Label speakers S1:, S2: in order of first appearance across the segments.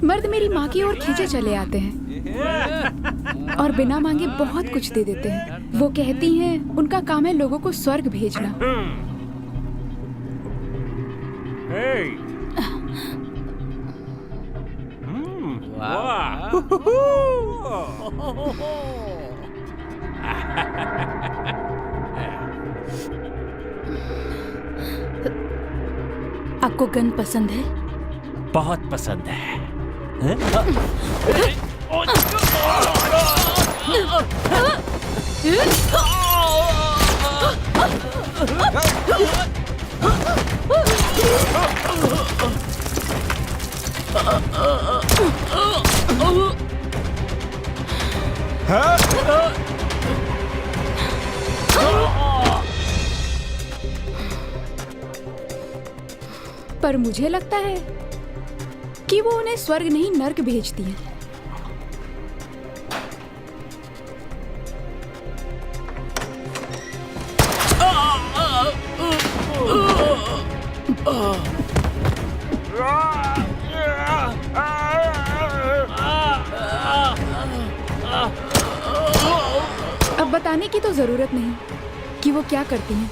S1: मर्द मेरी माँ की ओर खींचे चले आते हैं और बिना मांगे बहुत कुछ दे देते हैं। वो कहती हैं उनका काम है लोगों को स्वर्ग भेजना। आपको गन पसंद है?
S2: बहुत पसंद है।
S1: पर मुझे लगता है कि वो उन्हें स्वर्ग नहीं नर्क भेजती है। अब बताने की तो जरूरत नहीं कि वो क्या करती हैं।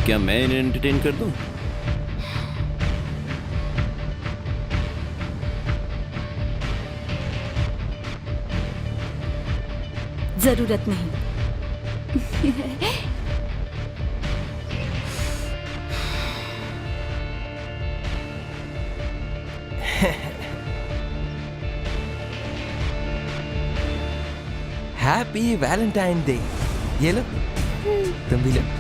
S2: क्या मैं इन्हें एंटरटेन कर दूं?
S1: जरूरत नहीं।
S3: Happy Valentine day. ये लो, तुम भी लो।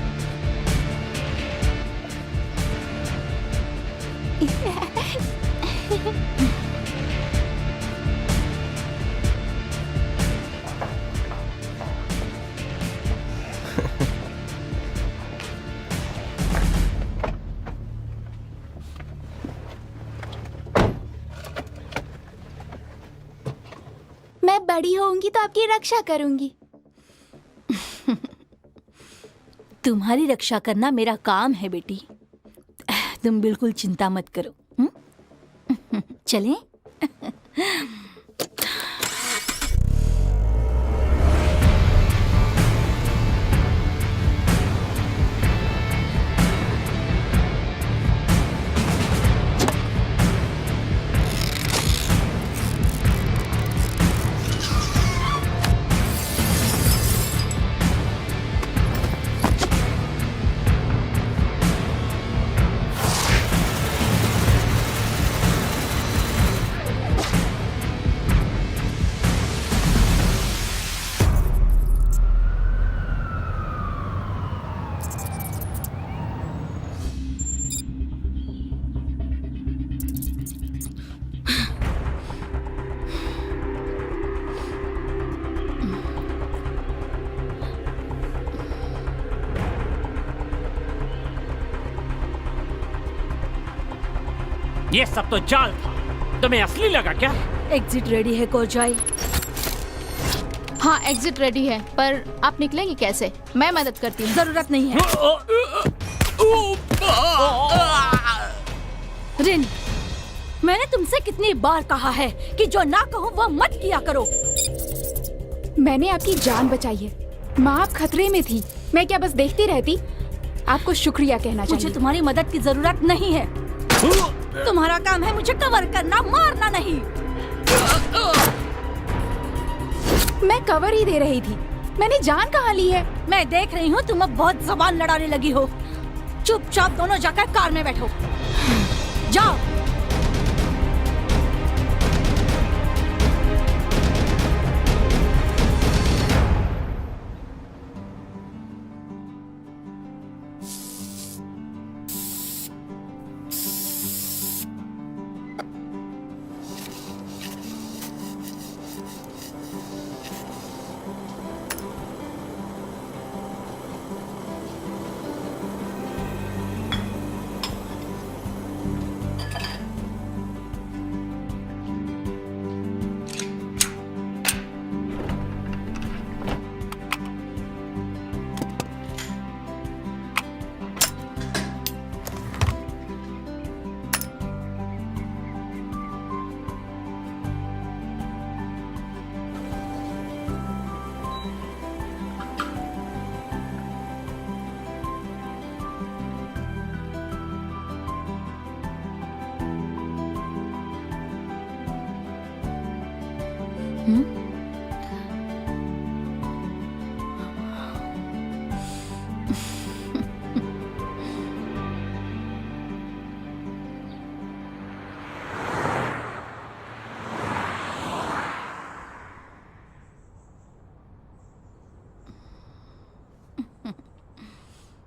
S1: मैं बड़ी होऊंगी तो आपकी रक्षा करूंगी।
S4: तुम्हारी रक्षा करना मेरा काम है बेटी, तुम बिल्कुल चिंता मत करो। चलें?
S5: ये सब तो जाल था। तुम्हें असली लगा क्या?
S4: एग्जिट रेडी है कोरजाई।
S6: हाँ, एग्जिट रेडी है, पर आप निकलेंगे कैसे? मैं मदद करती हूँ।
S4: जरूरत नहीं है। रिन, मैंने तुमसे कितनी बार कहा है कि जो ना कहूँ वो मत किया करो।
S1: मैंने आपकी जान बचाई है। माँ, आप खतरे में थी। मैं क्या बस देखती रहती? आपको शुक्रिया कहना
S4: मुझे
S1: चाहिए।
S4: तुम्हारी मदद की जरूरत नहीं है। तुम्हारा काम है मुझे कवर करना, मारना नहीं।
S1: मैं कवर ही दे रही थी। मैंने जान कहाँ ली है?
S4: मैं देख रही हूँ तुम अब बहुत जबान लड़ाने लगी हो। चुपचाप दोनों जाकर कार में बैठो। जाओ।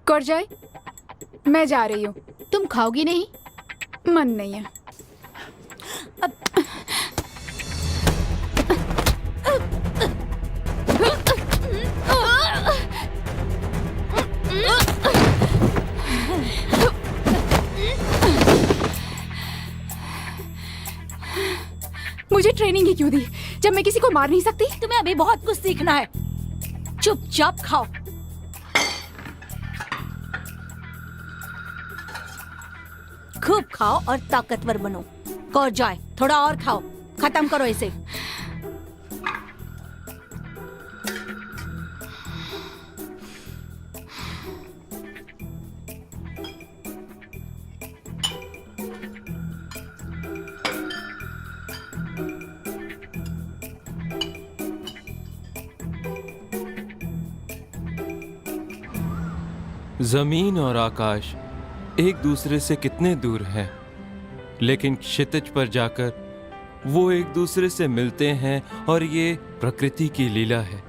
S1: कोरजाई, मैं जा रही हूँ।
S6: तुम खाओगी नहीं?
S1: मन नहीं है। मुझे ट्रेनिंग ही क्यों दी जब मैं किसी को मार नहीं सकती?
S4: तुम्हें अभी बहुत कुछ सीखना है। चुपचाप खाओ। खूब खाओ और ताकतवर बनो। कोरजाई, थोड़ा और खाओ। खत्म करो इसे।
S7: जमीन और आकाश एक दूसरे से कितने दूर हैं, लेकिन क्षितिज पर जाकर वो एक दूसरे से मिलते हैं और ये प्रकृति की लीला है।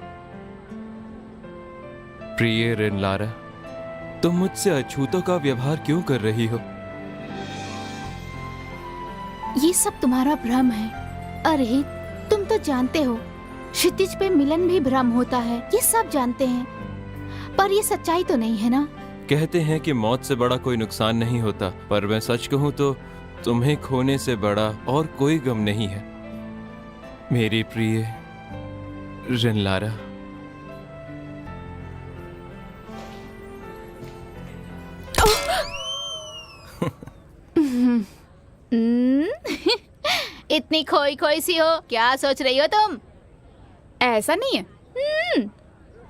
S7: प्रिय रिनलारा, तुम मुझसे अछूतों का व्यवहार क्यों कर रही हो?
S6: ये सब तुम्हारा भ्रम है। अरे, तुम तो जानते हो क्षितिज पे मिलन भी भ्रम होता है। ये सब जानते हैं, पर ये सच्चाई तो नहीं है ना।
S7: कहते हैं कि मौत से बड़ा कोई नुकसान नहीं होता, पर मैं सच कहूं तो तुम्हें खोने से बड़ा और कोई गम नहीं है, मेरी प्रिय रिनलारा।
S6: इतनी खोई खोई सी हो, क्या सोच रही हो तुम?
S1: ऐसा नहीं है।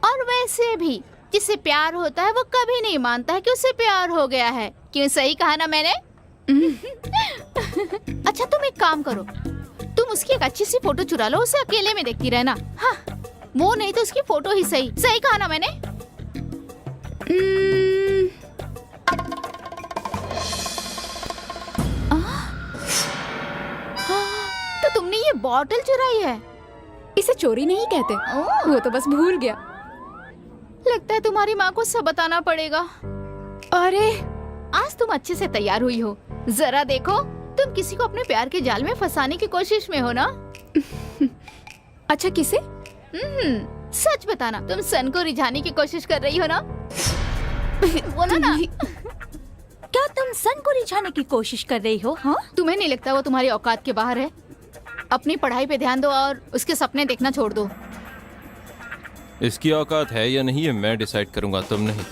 S6: और वैसे भी जिससे प्यार होता है वो कभी नहीं मानता है कि उसे प्यार हो गया है। क्यों, सही कहा ना मैंने? अच्छा, तुम एक काम करो, तुम उसकी एक अच्छी सी फोटो चुरा लो, उसे अकेले में देखती रहना। हाँ, वो नहीं तो उसकी फोटो ही सही। सही कहा ना मैंने? तो तुमने ये बॉटल चुराई है?
S1: इसे चोरी नहीं कहते, वो तो बस भूल गया।
S6: लगता है तुम्हारी माँ को सब बताना पड़ेगा।
S1: अरे,
S6: आज तुम अच्छे से तैयार हुई हो। जरा देखो, तुम किसी को अपने प्यार के जाल में फंसाने की कोशिश में हो ना?
S1: अच्छा, किसे?
S6: सच बताना, तुम सन को रिझाने की कोशिश कर रही हो ना? बोलो ना।
S4: क्या तुम तुम सन को रिझाने की कोशिश कर रही हो? हाँ,
S6: तुम्हें नहीं लगता वो तुम्हारी औकात के बाहर है? अपनी पढ़ाई पे ध्यान दो और उसके सपने देखना छोड़ दो।
S7: इसकी औकात है या नहीं, ये मैं डिसाइड करूंगा, तुम नहीं।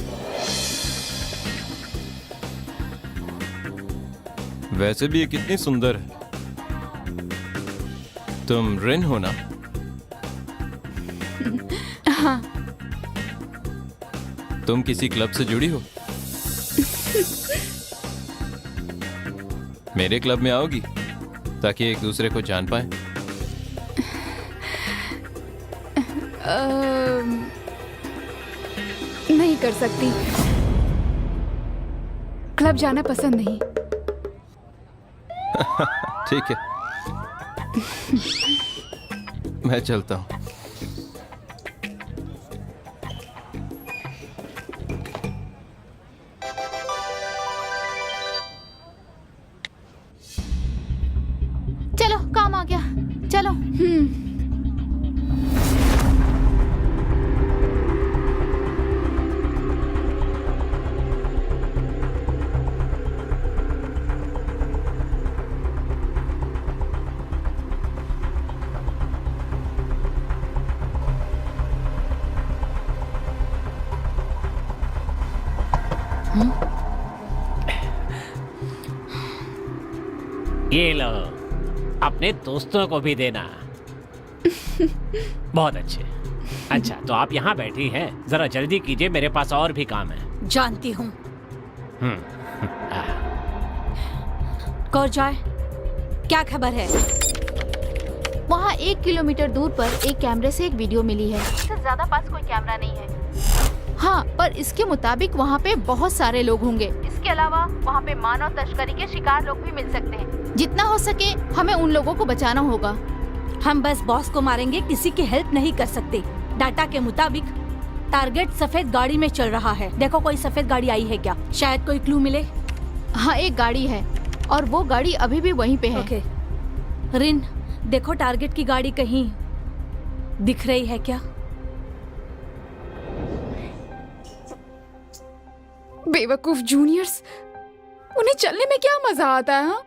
S7: वैसे भी ये कितनी सुंदर है। तुम रिन हो ना?
S1: हाँ।
S7: तुम किसी क्लब से जुड़ी हो? मेरे क्लब में आओगी ताकि एक दूसरे को जान पाए?
S1: नहीं कर सकती। क्लब जाना पसंद नहीं।
S7: ठीक है, मैं चलता हूँ।
S6: चलो काम आ गया, चलो।
S5: ये लो, अपने दोस्तों को भी देना। बहुत अच्छे। अच्छा, तो आप यहाँ बैठी हैं, जरा जल्दी कीजिए, मेरे पास और भी काम है।
S4: जानती हूँ।
S5: आ,
S4: कौरजाय, क्या खबर है?
S6: वहाँ 1 किलोमीटर दूर पर एक कैमरे से एक वीडियो मिली है। इससे ज्यादा पास कोई कैमरा नहीं है। हाँ, पर इसके मुताबिक वहाँ पे बहुत सारे लोग होंगे। इसके अलावा वहाँ पे मानव तस्करी के शिकार लोग भी मिल सकते हैं। जितना हो सके हमें उन लोगों को बचाना होगा।
S4: हम बस बॉस को मारेंगे, किसी की हेल्प नहीं कर सकते। डाटा के मुताबिक टारगेट सफेद गाड़ी में चल रहा है। देखो कोई सफेद गाड़ी आई है क्या? शायद कोई क्लू मिले।
S6: हाँ, एक गाड़ी है और वो गाड़ी अभी भी वहीं पे है।
S4: ओके। रिन, देखो टारगेट की गाड़ी कहीं दिख रही है क्या?
S1: बेवकूफ जूनियर्स, उन्हें चलने में क्या मजा आता है? हाँ?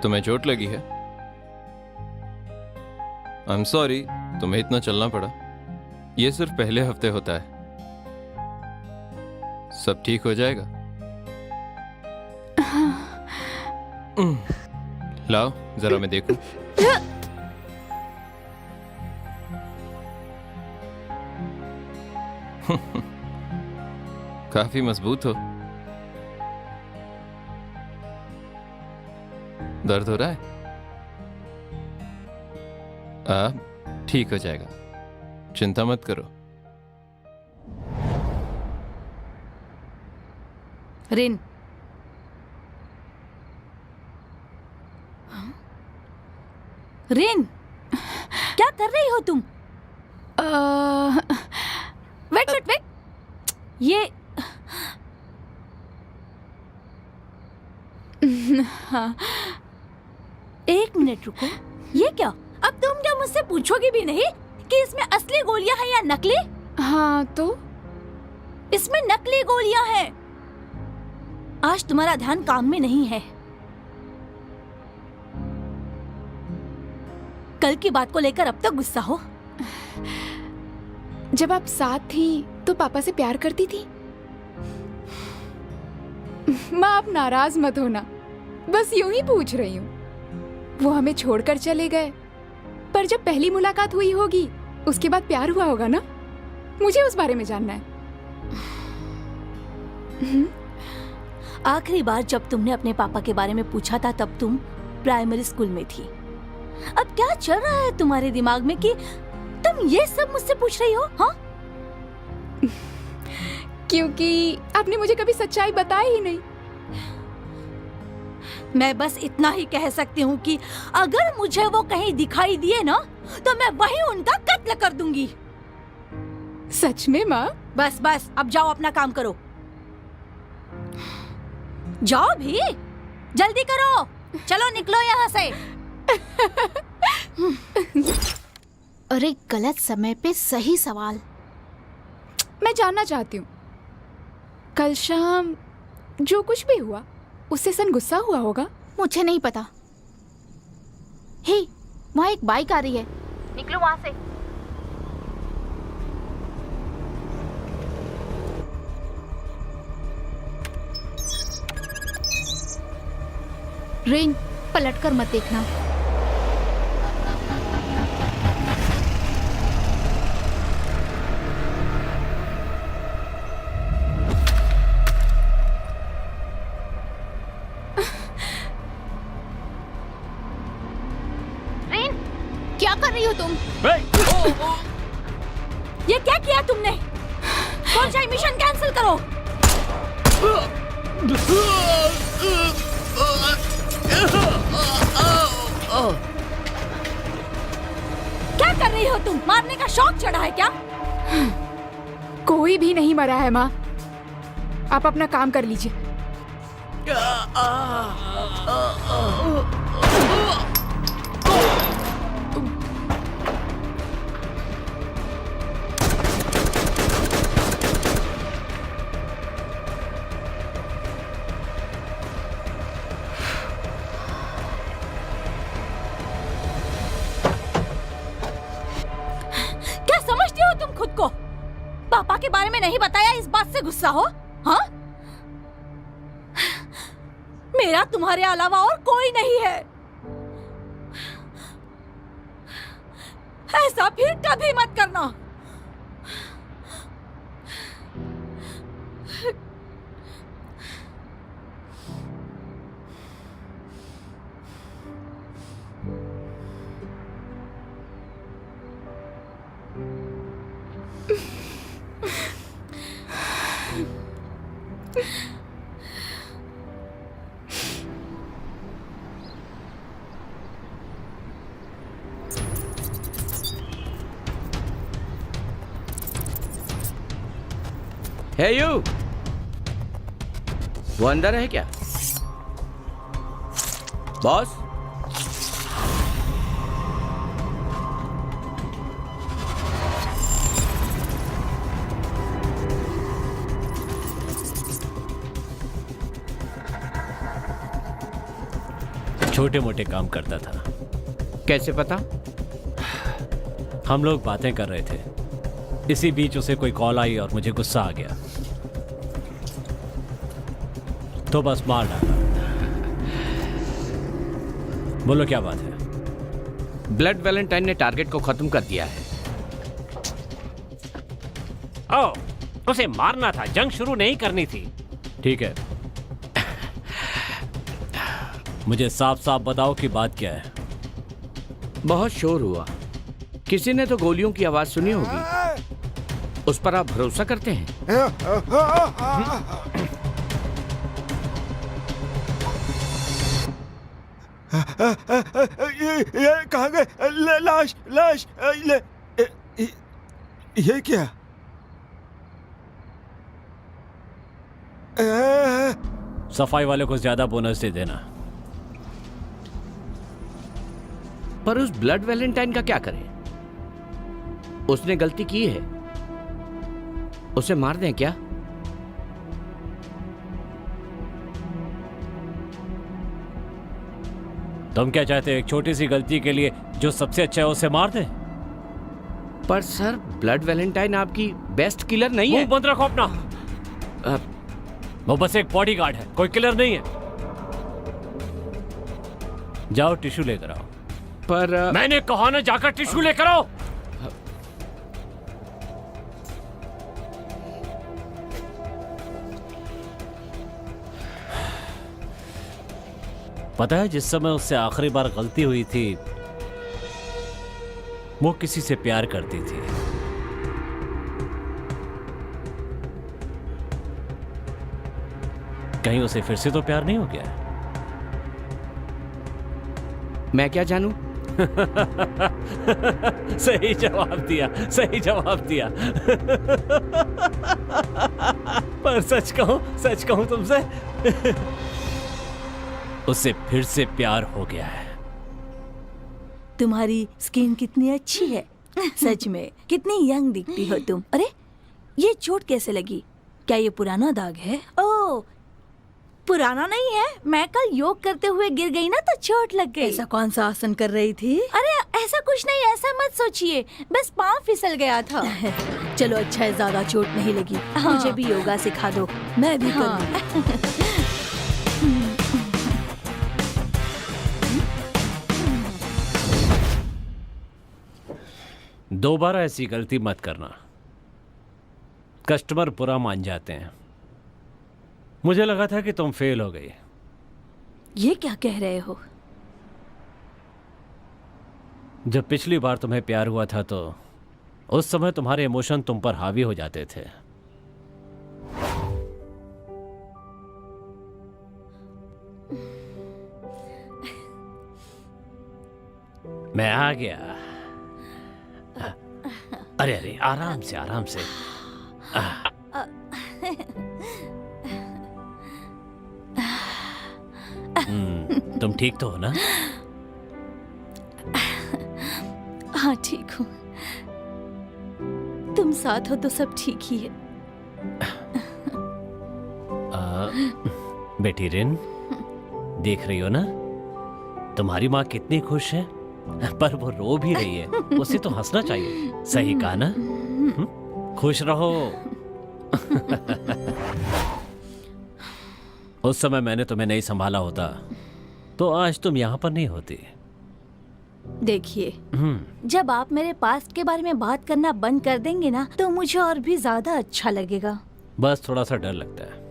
S7: तुम्हें चोट लगी है? आई एम सॉरी, तुम्हें इतना चलना पड़ा। ये सिर्फ पहले हफ्ते होता है, सब ठीक हो जाएगा। लाओ जरा मैं देखूं। काफी मजबूत हो। दर्द हो रहा है? अब ठीक हो जाएगा, चिंता मत करो।
S4: रिन, रिन, क्या कर रही हो तुम? वेट वेट वेट, ये
S1: हाँ।
S4: एक मिनट रुको, ये क्या? अब तुम क्या मुझसे पूछोगे भी नहीं कि इसमें असली गोलियां हैं या नकली?
S1: हाँ तो
S4: इसमें नकली गोलियां हैं। आज तुम्हारा ध्यान काम में नहीं है। कल की बात को लेकर अब तक गुस्सा हो?
S1: जब आप साथ थी तो पापा से प्यार करती थी। माँ, आप नाराज मत होना, बस यूं ही पूछ रही हूँ। वो हमें छोड़कर चले गए, पर जब पहली मुलाकात हुई होगी उसके बाद प्यार हुआ होगा ना? मुझे उस बारे में जानना है।
S4: आखिरी बार जब तुमने अपने पापा के बारे में पूछा था तब तुम प्राइमरी स्कूल में थी। अब क्या चल रहा है तुम्हारे दिमाग में कि तुम ये सब मुझसे पूछ रही हो? हाँ,
S1: क्योंकि आपने मुझे कभी सच्चाई बताई ही नहीं।
S4: मैं बस इतना ही कह सकती हूँ कि अगर मुझे वो कहीं दिखाई दिए ना तो मैं वहीं उनका कत्ल कर दूंगी।
S1: सच में माँ?
S4: बस बस, अब जाओ अपना काम करो। जाओ भी, जल्दी करो, चलो निकलो यहाँ से।
S6: अरे गलत समय पे सही सवाल।
S1: मैं जानना चाहती हूँ, कल शाम जो कुछ भी हुआ उससे सन गुस्सा हुआ होगा?
S6: मुझे नहीं पता। हे, वहाँ एक बाइक आ रही है, निकलो वहाँ से। रेन, पलटकर मत देखना। रेन, क्या कर रही हो तुम?
S4: ये क्या किया तुमने? कौन सा मिशन कैंसिल करो। क्या कर रही हो तुम? मारने का शौक चढ़ा है क्या?
S1: कोई भी नहीं मरा है माँ, आप अपना काम कर लीजिए।
S4: क्या समझती हो तुम खुद को? पापा के बारे में नहीं बताया, इस बात से गुस्सा हो? हाँ? मेरा तुम्हारे अलावा और कोई नहीं है। ऐसा फिर कभी मत करना।
S8: है यू, वो अंदर है क्या? बॉस,
S5: छोटे मोटे काम करता था।
S8: कैसे पता?
S5: हम लोग बातें कर रहे थे, इसी बीच उसे कोई कॉल आई और मुझे गुस्सा आ गया, तो बस मार डाला। बोलो क्या बात है?
S8: ब्लड वैलेंटाइन ने टारगेट को खत्म कर दिया है।
S5: ओह, उसे मारना था, जंग शुरू नहीं करनी थी। ठीक है, मुझे साफ साफ बताओ कि बात क्या है।
S8: बहुत शोर हुआ, किसी ने तो गोलियों की आवाज सुनी होगी। उस पर आप भरोसा करते हैं?
S9: ये कहाँ गए? लाश लाश, ये क्या?
S5: सफाई वाले को ज्यादा बोनस दे देना।
S8: पर उस ब्लड वैलेंटाइन का क्या करें? उसने गलती की है, उसे मार दें क्या?
S5: तुम क्या चाहते हो, एक छोटी सी गलती के लिए जो सबसे अच्छा है उसे मार दे?
S8: पर सर, ब्लड वैलेंटाइन आपकी बेस्ट किलर नहीं है।
S5: मुंह बंद रखो अपना। वो बस एक बॉडीगार्ड है, कोई किलर नहीं है। जाओ टिश्यू लेकर आओ।
S8: पर
S5: मैंने कहा ना, जाकर टिश्यू लेकर आओ। पता है, जिस समय उससे आखिरी बार गलती हुई थी, वो किसी से प्यार करती थी। कहीं उसे फिर से तो प्यार नहीं हो गया?
S8: मैं क्या जानूं?
S5: सही जवाब दिया, सही जवाब दिया। पर सच कहूं तुमसे, उससे फिर से प्यार हो गया है।
S4: तुम्हारी स्किन कितनी अच्छी है, सच में कितनी यंग दिखती हो तुम। अरे ये चोट कैसे लगी? क्या ये पुराना दाग है? ओह, पुराना नहीं है। मैं कल योग करते हुए गिर गई ना तो चोट लग गई।
S10: ऐसा कौन सा आसन कर रही थी?
S4: अरे ऐसा कुछ नहीं, ऐसा मत सोचिए, बस पाँव फिसल गया था।
S10: चलो अच्छा है, ज्यादा चोट नहीं लगी।
S4: हाँ।
S10: मुझे भी योगा सिखा दो, मैं भी
S4: हाँ।
S10: करूँगी।
S5: दोबारा ऐसी गलती मत करना। कस्टमर बुरा मान जाते हैं। मुझे लगा था कि तुम फेल हो गई।
S10: ये क्या कह रहे हो?
S5: जब पिछली बार तुम्हें प्यार हुआ था तो उस समय तुम्हारे इमोशन तुम पर हावी हो जाते थे। मैं आ गया। अरे अरे, आराम से आराम से। तुम ठीक तो हो ना?
S10: हाँ ठीक हूँ। तुम साथ हो तो सब ठीक ही है।
S5: बेटी रिन, देख रही हो ना तुम्हारी माँ कितनी खुश है, पर वो रो भी रही है। उसे तो हंसना चाहिए, सही कहा ना? खुश रहो। उस समय मैंने तुम्हें नहीं संभाला होता तो आज तुम यहाँ पर नहीं होती।
S10: देखिए, जब आप मेरे पास्ट के बारे में बात करना बंद कर देंगे ना तो मुझे और भी ज्यादा अच्छा लगेगा।
S5: बस थोड़ा सा डर लगता है।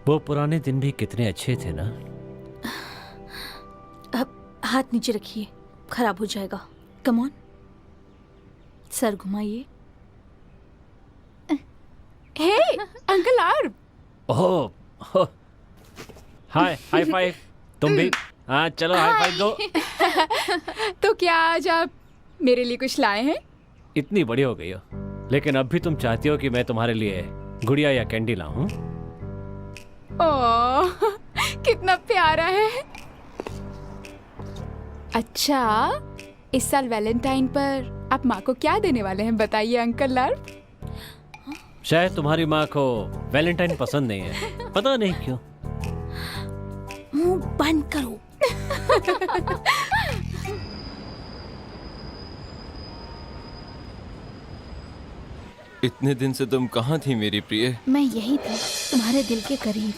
S5: वो पुराने दिन भी कितने अच्छे थे ना।
S10: अब हाथ नीचे रखिए, खराब हो जाएगा। कम ऑन, सर घुमाइए।
S1: हे अंकल आर्व।
S5: Oh, hi, high five. तुम भी? हाँ चलो, हाई फाइव दो।
S1: तो क्या आज आप मेरे लिए कुछ लाए हैं?
S5: इतनी बड़ी हो गई हो, लेकिन अब भी तुम चाहती हो कि मैं तुम्हारे लिए गुड़िया या कैंडी लाऊं?
S1: ओह, कितना प्यारा है। अच्छा, इस साल वैलेंटाइन पर आप माँ को क्या देने वाले हैं, बताइए अंकल आर्व।
S5: शायद तुम्हारी माँ को वैलेंटाइन पसंद नहीं है, पता नहीं क्यों।
S10: मुंह बंद करो।
S7: इतने दिन से तुम कहाँ थी मेरी प्रिय?
S6: मैं यही थी, तुम्हारे दिल के करीब।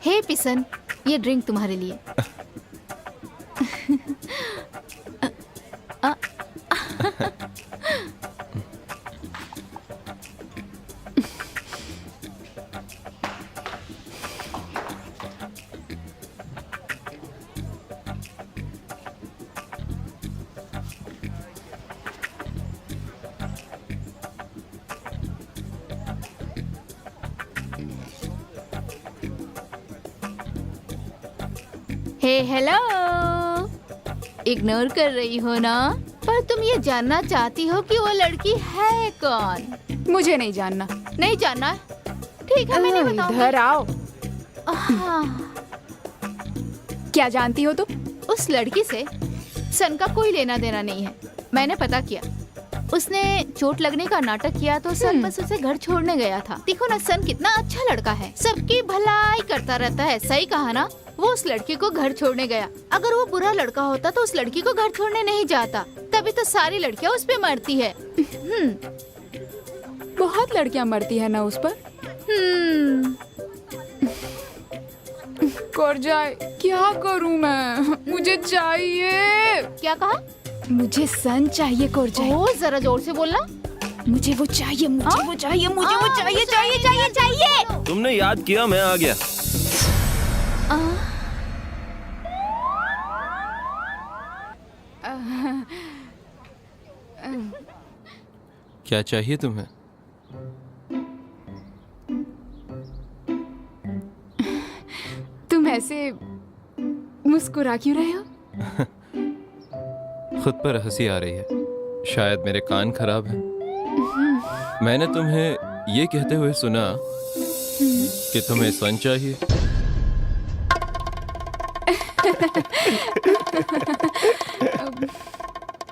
S6: हे पिसन, ये ड्रिंक तुम्हारे लिए। हे हेलो, इग्नोर कर रही हो ना? पर तुम ये जानना चाहती हो कि वो लड़की है कौन?
S1: मुझे नहीं जानना।
S6: नहीं जानना? ठीक है, मैं नहीं बताऊंगी।
S1: इधर आओ।
S6: हाँ,
S1: क्या जानती हो तुम?
S6: उस लड़की से सन का कोई लेना देना नहीं है। मैंने पता किया, उसने चोट लगने का नाटक किया तो सन बस उसे घर छोड़ने गया था। देखो ना, सन कितना अच्छा लड़का है, सबकी भलाई करता रहता है। सही कहा ना? वो उस लड़की को घर छोड़ने गया। अगर वो बुरा लड़का होता तो उस लड़की को घर छोड़ने नहीं जाता। तभी तो सारी लड़कियां उस पे मरती है।
S1: बहुत लड़कियां मरती है ना उस पर। कर जाए, क्या करूं मैं? मुझे चाहिए।
S6: क्या कहा?
S1: मुझे सन चाहिए कोरजाई।
S6: ओ, जरा जोर से बोलना।
S1: मुझे वो चाहिए, मुझे वो चाहिए, मुझे वो चाहिए, चाहिए, चाहिए, चाहिए।
S2: तुमने याद किया, मैं आ गया।
S7: क्या चाहिए तुम्हें?
S1: तुम ऐसे मुस्कुरा क्यों रहे हो?
S7: खुद पर हंसी आ रही है। शायद मेरे कान खराब हैं। मैंने तुम्हें ये कहते हुए सुना कि तुम्हें सन चाहिए।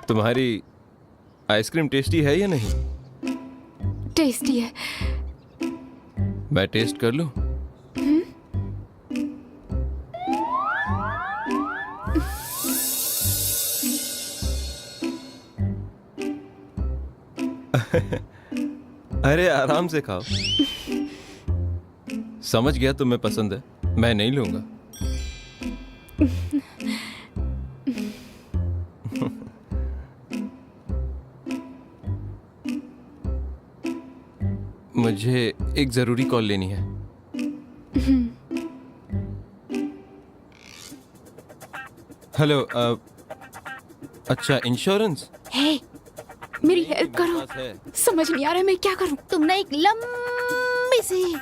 S7: तुम्हारी आइसक्रीम टेस्टी है या नहीं?
S1: टेस्टी है।
S7: मैं टेस्ट कर लूं? अरे आराम से खाओ। समझ गया तुम्हें पसंद है, मैं नहीं लूंगा। मुझे एक जरूरी कॉल लेनी है। हेलो। अच्छा, इंश्योरेंस?
S1: हे, मेरी हेल्प करो।
S7: पास है।
S1: समझ नहीं आ रहा है मैं क्या करूं।
S6: तुम ना एक लंबी सी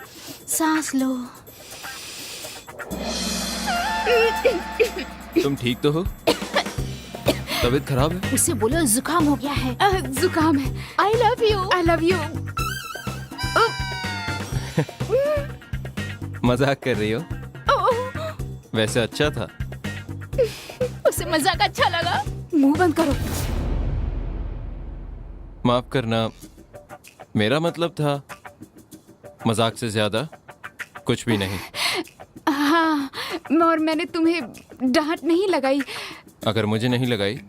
S6: सांस लो।
S7: तुम ठीक तो हो? तबीयत खराब है?
S6: उसे बोलो जुकाम हो गया है।
S1: जुकाम है।
S6: I love you.
S1: I love you.
S7: मजाक कर रही हो? वैसे अच्छा था।
S6: उसे मजाक अच्छा लगा।
S1: मुंह बंद करो।
S7: माफ करना, मेरा मतलब था मजाक से ज्यादा कुछ भी नहीं।
S1: हाँ, और मैंने तुम्हें डांट नहीं लगाई।
S7: अगर मुझे नहीं लगाई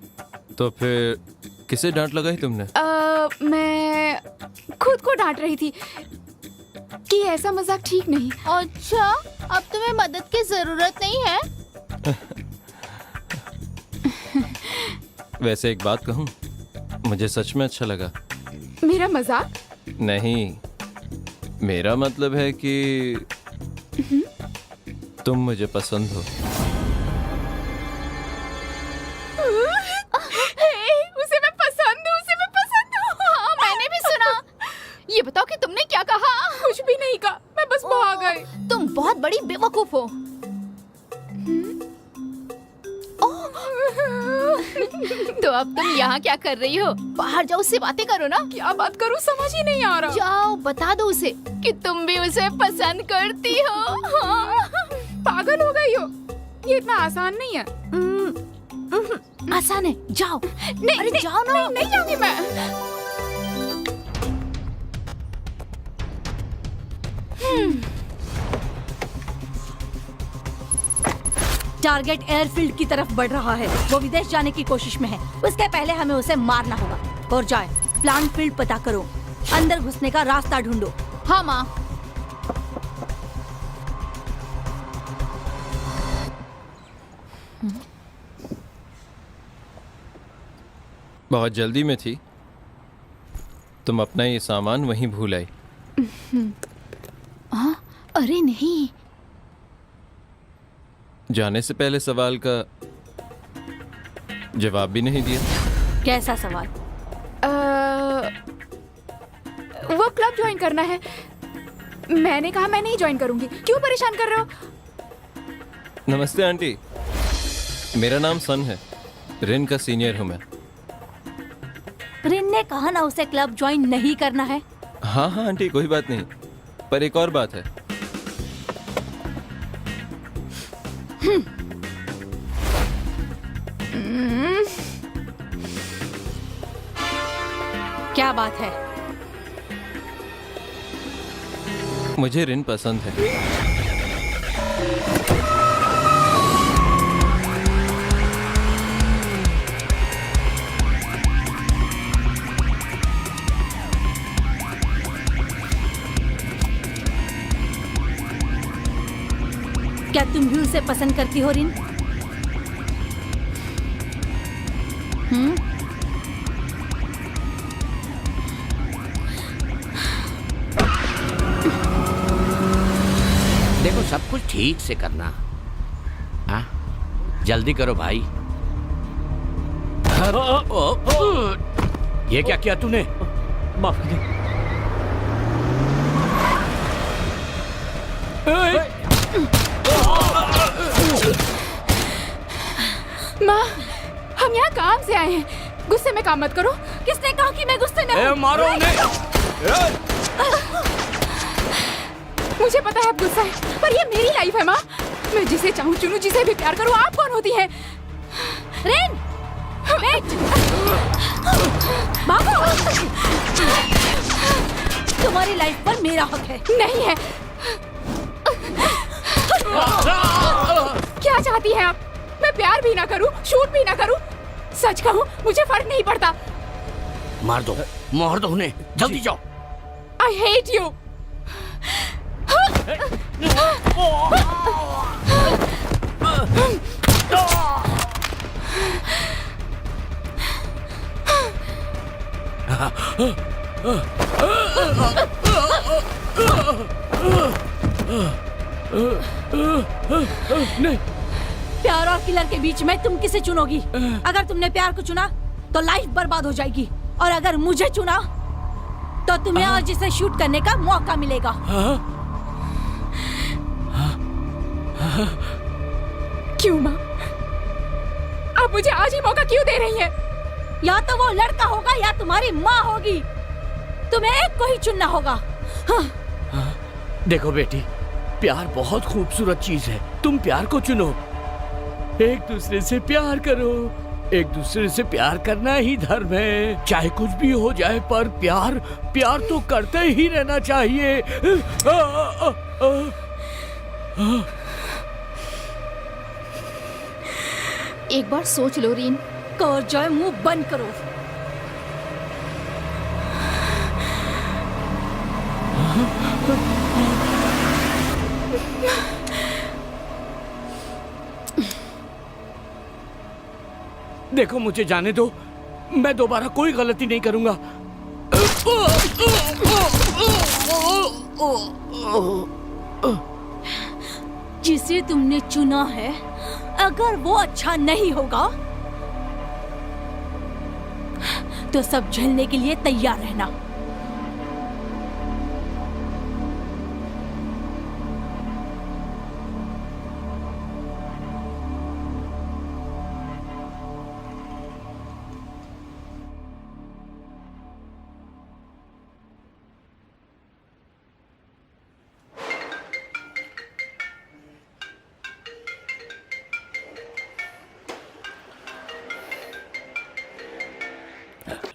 S7: तो फिर किसे डांट लगाई तुमने?
S1: मैं खुद को डांट रही थी कि ऐसा मजाक ठीक नहीं।
S6: अच्छा, अब तुम्हें मदद की जरूरत नहीं है।
S7: वैसे एक बात कहूँ, मुझे सच में अच्छा लगा।
S1: मेरा मजाक?
S7: नहीं, मेरा मतलब है कि तुम मुझे पसंद हो।
S1: उसे मैं पसंद हूँ, उसे मैं पसंद हूँ।
S6: हाँ, मैंने भी सुना। ये बताओ कि तुमने क्या कहा?
S1: कुछ भी नहीं कहा, मैं बस भाग गई।
S6: तुम बहुत बड़ी बेवकूफ हो। तो अब तुम यहाँ क्या कर रही हो? बाहर जाओ, उससे बातें करो ना।
S1: क्या बात करूँ समझ ही नहीं आ रहा।
S6: जाओ, बता दो उसे कि तुम भी उसे पसंद करती हो। हाँ।
S1: पागल हो गई हो? ये इतना आसान नहीं है।
S6: आसान है, जाओ।
S1: नहीं,
S6: अरे
S1: नहीं,
S6: जाओ ना।
S1: नहीं, नहीं जाऊंगी मैं।
S4: टारगेट एयरफील्ड की तरफ बढ़ रहा है। वो विदेश जाने की कोशिश में है। उसके पहले हमें उसे मारना होगा। और जाए, प्लान फील्ड पता करो, अंदर घुसने का रास्ता ढूंढो।
S6: हाँ माँ।
S7: बहुत जल्दी में थी, तुम अपना ये सामान वहीं भूल आई।
S6: हाँ, अरे नहीं।
S7: जाने से पहले सवाल का जवाब भी नहीं दिया।
S4: कैसा सवाल?
S1: वो क्लब ज्वाइन करना है। मैंने कहा मैं नहीं ज्वाइन करूंगी। क्यों परेशान कर रहे हो?
S7: नमस्ते आंटी, मेरा नाम सन है। रिन का सीनियर हूँ मैं।
S4: रिन ने कहा ना उसे क्लब ज्वाइन नहीं करना है।
S7: हाँ हाँ आंटी, कोई बात नहीं, पर एक और बात है।
S4: क्या बात है?
S7: मुझे रिन पसंद है।
S4: क्या तुम भी उसे पसंद करती हो रिन?
S8: देखो, सब कुछ ठीक से करना। हाँ, जल्दी करो भाई। ये क्या किया तूने?
S5: माफ कर दे।
S1: माँ, हम यहाँ काम से आए हैं। गुस्से में काम मत करो।
S4: किसने कहा कि मैं गुस्से में हूँ?
S8: मारो उन्हें।
S1: मुझे पता है आप गुस्सा है, पर ये मेरी लाइफ है माँ। मैं जिसे चाहूँ चुनूं, जिसे भी प्यार करूँ। आप कौन होती है?
S4: रिन, वेट। भागो! तुम्हारी लाइफ पर मेरा हक है।
S1: नहीं है। क्या चाहती है आप? मैं प्यार भी ना करूं, शूट भी ना करूं? सच कहूं, मुझे फर्क नहीं पड़ता।
S8: मार दो उन्हें, जल्दी जाओ।
S1: I hate you.
S8: नहीं,
S4: प्यार और किलर के बीच में तुम किसे चुनोगी? अगर तुमने प्यार को चुना तो लाइफ बर्बाद हो जाएगी, और अगर मुझे चुना तो तुम्हें और जिसे शूट करने का मौका मिलेगा।
S1: क्यों माँ? आप मुझे आज ही मौका क्यों दे रही हैं?
S4: या तो वो लड़का होगा या तुम्हारी माँ होगी। तुम्हें एक को ही चुनना होगा।
S8: देखो बेटी, प्यार बहुत खूबसूरत चीज है। तुम प्यार को चुनो, एक दूसरे से प्यार करो। एक दूसरे से प्यार करना ही धर्म है। चाहे कुछ भी हो जाए, पर प्यार तो करते ही रहना चाहिए।
S6: एक बार सोच लो रीन।
S4: और जय, मुंह बंद करो।
S8: देखो, मुझे जाने दो, मैं दोबारा कोई गलती नहीं करूंगा।
S4: जिसे तुमने चुना है, अगर वो अच्छा नहीं होगा तो सब झेलने के लिए तैयार रहना।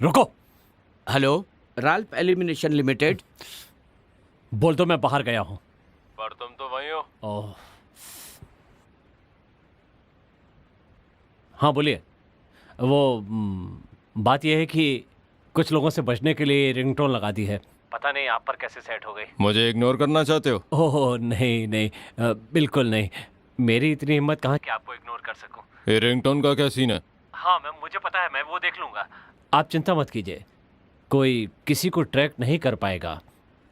S5: रुको।
S8: Hello, Ralph illumination limited.
S5: बोल दो मैं बाहर गया हूं।
S7: पर तुम तो वहीं हो।
S5: ओह, हाँ बोलिए। वो बात यह है कि कुछ लोगों से बचने के लिए रिंगटोन लगा दी है। पता नहीं आप पर कैसे सेट हो गई।
S7: मुझे इग्नोर करना चाहते हो?
S5: ओह नहीं नहीं, बिल्कुल नहीं। मेरी इतनी हिम्मत कहाँ कि आपको इग्नोर कर सकूं।
S7: ये रिंगटोन का क्या सीन है?
S5: हाँ मैम, मुझे पता है, मैं वो देख लूंगा। आप चिंता मत कीजिए, कोई किसी को ट्रैक नहीं कर पाएगा।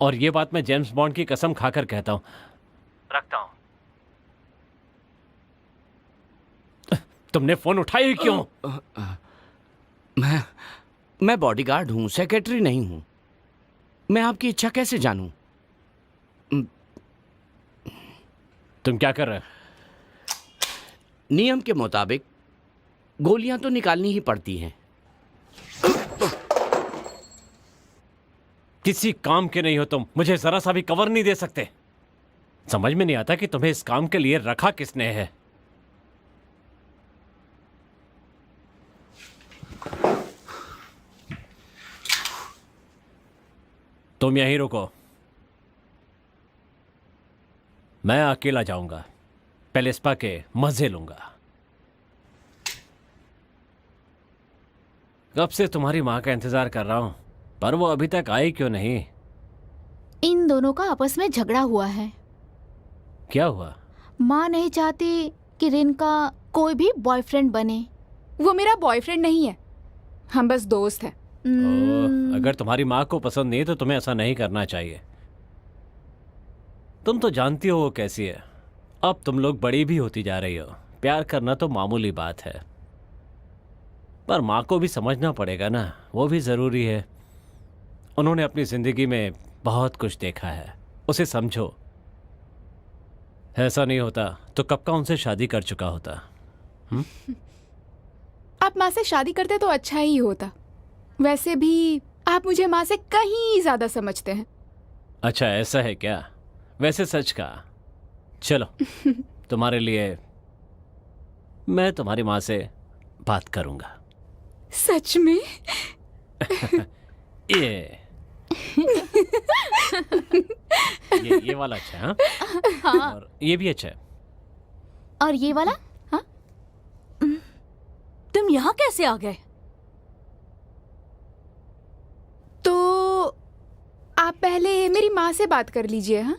S5: और ये बात मैं जेम्स बॉन्ड की कसम खाकर कहता हूं। रखता हूं। तुमने फोन उठाया क्यों?
S8: मैं बॉडीगार्ड हूं, सेक्रेटरी नहीं हूं। मैं आपकी इच्छा कैसे जानूं?
S5: तुम क्या कर रहे हो?
S8: नियम के मुताबिक गोलियां तो निकालनी ही पड़ती हैं।
S5: किसी काम के नहीं हो तुम, मुझे जरा सा भी कवर नहीं दे सकते। समझ में नहीं आता कि तुम्हें इस काम के लिए रखा किसने है। तुम यहीं रुको, मैं अकेला जाऊंगा, पेलेस्पा के मजे लूंगा। कब से तुम्हारी मां का इंतजार कर रहा हूं, पर वो अभी तक आई क्यों नहीं?
S6: इन दोनों का आपस में झगड़ा हुआ है।
S5: क्या हुआ?
S6: माँ नहीं चाहती कि रिन का कोई भी बॉयफ्रेंड बने।
S1: वो मेरा बॉयफ्रेंड नहीं है, हम बस दोस्त हैं।
S5: अगर तुम्हारी माँ को पसंद नहीं तो तुम्हें ऐसा नहीं करना चाहिए। तुम तो जानती हो वो कैसी है। अब तुम लोग बड़ी भी होती जा रही हो, प्यार करना तो मामूली बात है, पर माँ को भी समझना पड़ेगा ना, वो भी जरूरी है। उन्होंने अपनी जिंदगी में बहुत कुछ देखा है, उसे समझो। ऐसा नहीं होता तो कब का उनसे शादी कर चुका होता।
S1: आप माँ से शादी करते तो अच्छा ही होता। वैसे भी आप मुझे माँ से कहीं ज्यादा समझते हैं।
S5: अच्छा ऐसा है क्या? वैसे सच कहा। चलो तुम्हारे लिए मैं तुम्हारी माँ से बात करूंगा।
S1: सच में?
S5: ये वाला अच्छा है, हाँ?
S6: हाँ।
S5: और ये भी अच्छा है।
S6: और ये वाला? हाँ?
S4: तुम यहाँ कैसे आ गए?
S1: तो आप पहले मेरी माँ से बात कर लीजिए। हाँ,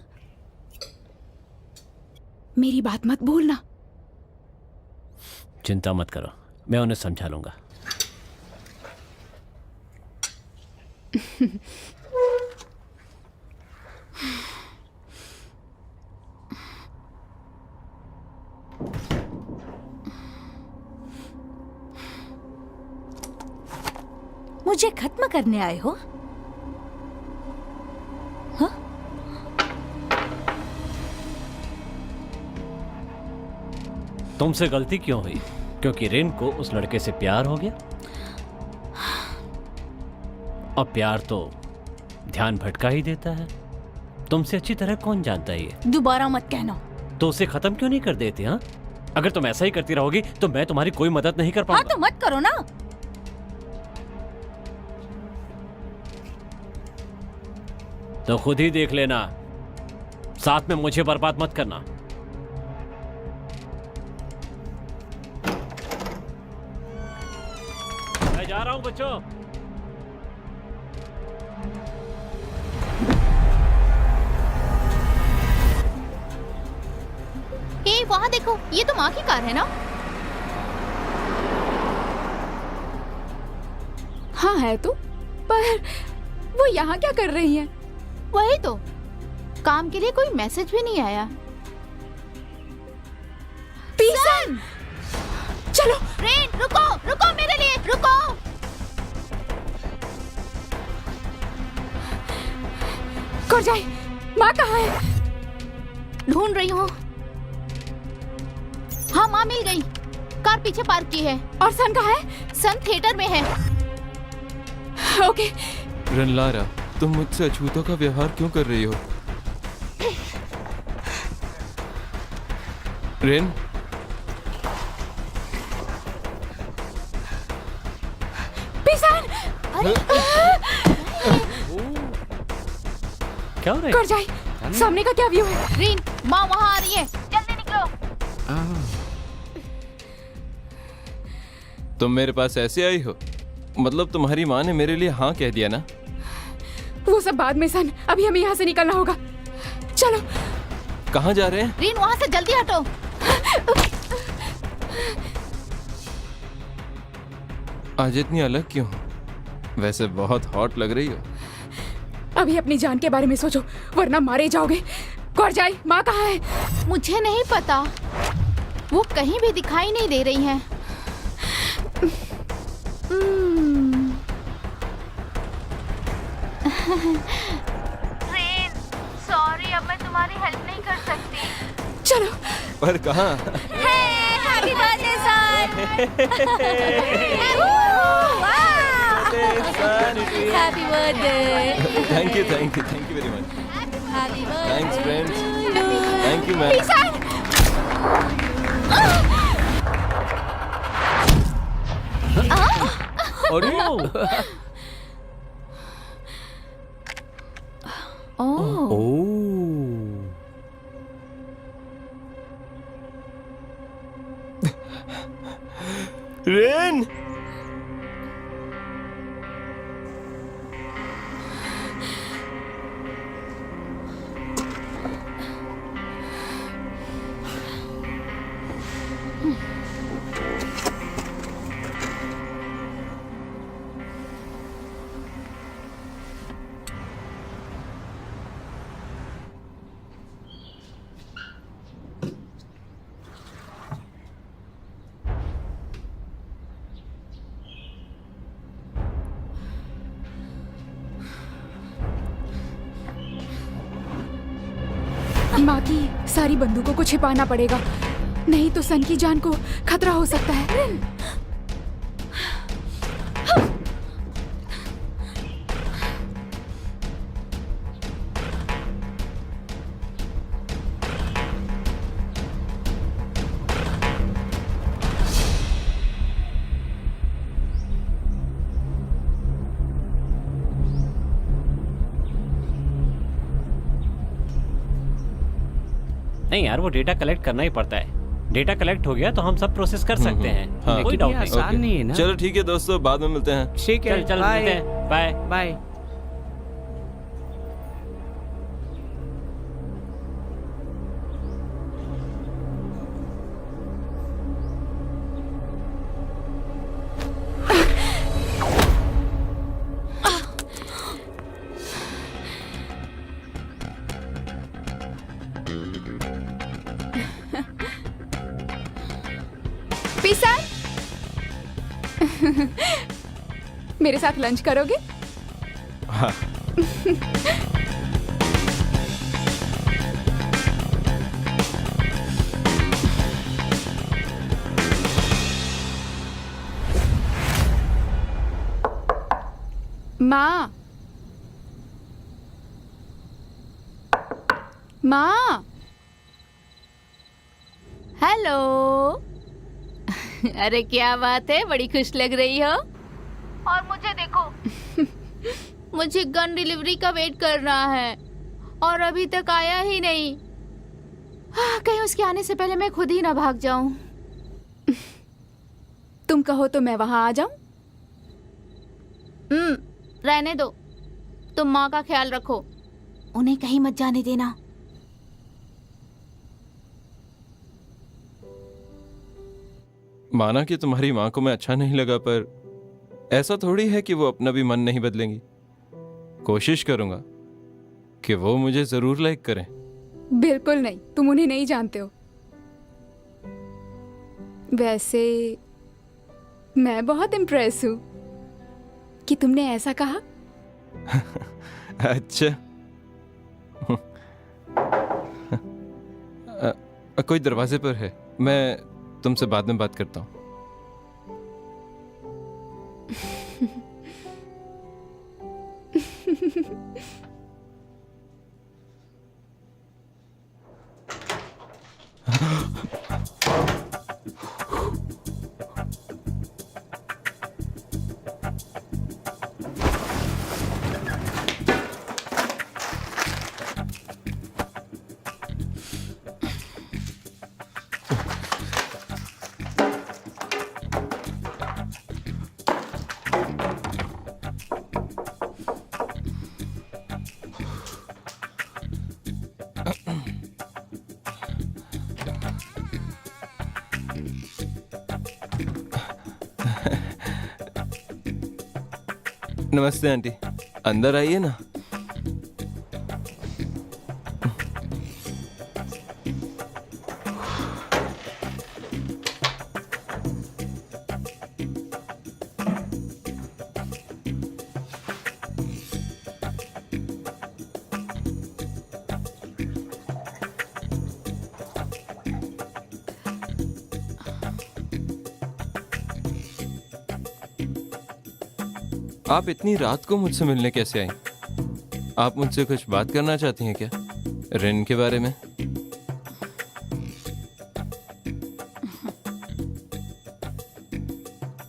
S1: मेरी बात मत भूलना।
S5: चिंता मत करो, मैं उन्हें समझा लूंगा।
S4: मुझे खत्म करने आए हो? हाँ?
S5: तुमसे गलती क्यों हुई? क्योंकि रिन को उस लड़के से प्यार हो गया? अब प्यार तो ध्यान भटका ही देता है। तुमसे अच्छी तरह कौन जानता है ये?
S4: दोबारा मत कहना।
S5: तो उसे खत्म क्यों नहीं कर देते? हाँ, अगर तुम ऐसा ही करती रहोगी तो मैं तुम्हारी कोई मदद नहीं कर
S4: हाँ
S5: पाऊंगा।
S4: तो मत करो ना।
S5: तो खुद ही देख लेना, साथ में मुझे बर्बाद मत करना। मैं जा रहा हूं बच्चों।
S6: हे, वहाँ देखो, ये तो माँ की कार है ना?
S1: हाँ है तो, पर वो यहाँ क्या कर रही हैं?
S6: वही तो, काम के लिए कोई मैसेज भी नहीं आया।
S1: पीसन! चलो।
S6: रेन, रुको, रुको मेरे लिए, रुको।
S1: कोरजाई, माँ कहाँ है?
S6: ढूंढ रही हूँ। हाँ, माँ मिल गई। कार पीछे पार्क की है।
S1: और सन कहाँ है?
S6: सन थिएटर में है।
S1: ओके।
S7: रनलारा, तुम मुझसे अछूतों का व्यवहार क्यों कर रही हो? रेन,
S1: पीसन!
S5: क्या हो रहा है?
S1: कोरजाई, सामने का क्या व्यू है?
S6: रेन, माँ वहाँ आ रही है, जल्दी निकलो।
S7: तुम मेरे पास ऐसे आई हो? मतलब तुम्हारी माँ ने मेरे लिए हाँ कह दिया ना?
S1: वो सब बाद में सन, अभी हमें यहाँ से निकलना होगा। चलो।
S7: कहाँ जा रहे हैं?
S6: रेन, वहाँ से जल्दी हटो।
S7: आज इतनी अलग क्यों हो? वैसे बहुत हॉट लग रही हो।
S1: अभी अपनी जान के बारे में सोचो, वरना मारे जाओगे। कोरजाई, माँ कहाँ है?
S6: मुझे नहीं पता, वो कहीं भी दिखाई नहीं दे रही हैं। रेन, सॉरी, अब मैं तुम्हारी हेल्प नहीं कर सकती।
S1: चलो।
S7: पर कहाँ?
S4: Happy birthday sir. Happy birthday.
S7: Thank you very much.
S4: Happy birthday.
S7: Thanks friends. Thank you ma'am.
S5: अरे
S7: रेन,
S1: माँ की सारी बंदूकों को छिपाना पड़ेगा, नहीं तो सन की जान को खतरा हो सकता है।
S5: नहीं यार, वो डेटा कलेक्ट करना ही पड़ता है। डेटा कलेक्ट हो गया तो हम सब प्रोसेस कर सकते हैं।
S7: हाँ।
S5: कोई
S8: लेकिन
S5: डाउट
S8: ये
S5: नहीं।
S8: आसान नहीं है ना।
S7: चलो ठीक है दोस्तों, बाद में मिलते हैं।
S8: ठीक है,
S5: चल चल मिलते हैं, बाय।
S8: बाय।
S1: पिसान मेरे साथ लंच करोगे?
S7: हाँ।
S1: माँ, माँ,
S6: हेलो। अरे क्या बात है, बड़ी खुश लग रही हो। और मुझे देखो मुझे गन डिलीवरी का वेट करना है और अभी तक आया ही नहीं। कहीं उसके आने से पहले मैं खुद ही ना भाग जाऊं।
S1: तुम कहो तो मैं वहां आ जाऊं?
S6: रहने दो, तुम माँ का ख्याल रखो, उन्हें कहीं मत जाने देना।
S7: माना कि तुम्हारी माँ को मैं अच्छा नहीं लगा, पर ऐसा थोड़ी है कि वो अपना भी मन नहीं बदलेंगी। कोशिश करूंगा कि वो मुझे जरूर लाइक करें।
S1: बिल्कुल नहीं, तुम उन्हें नहीं जानते हो। वैसे मैं बहुत इम्प्रेस हूँ कि तुमने ऐसा कहा।
S7: अच्छा। कोई दरवाजे पर है, मैं तुमसे बाद में बात करता हूँ। नमस्ते आंटी, अंदर आइए ना। आप इतनी रात को मुझसे मिलने कैसे आई? आप मुझसे कुछ बात करना चाहती हैं क्या, रिन के बारे में?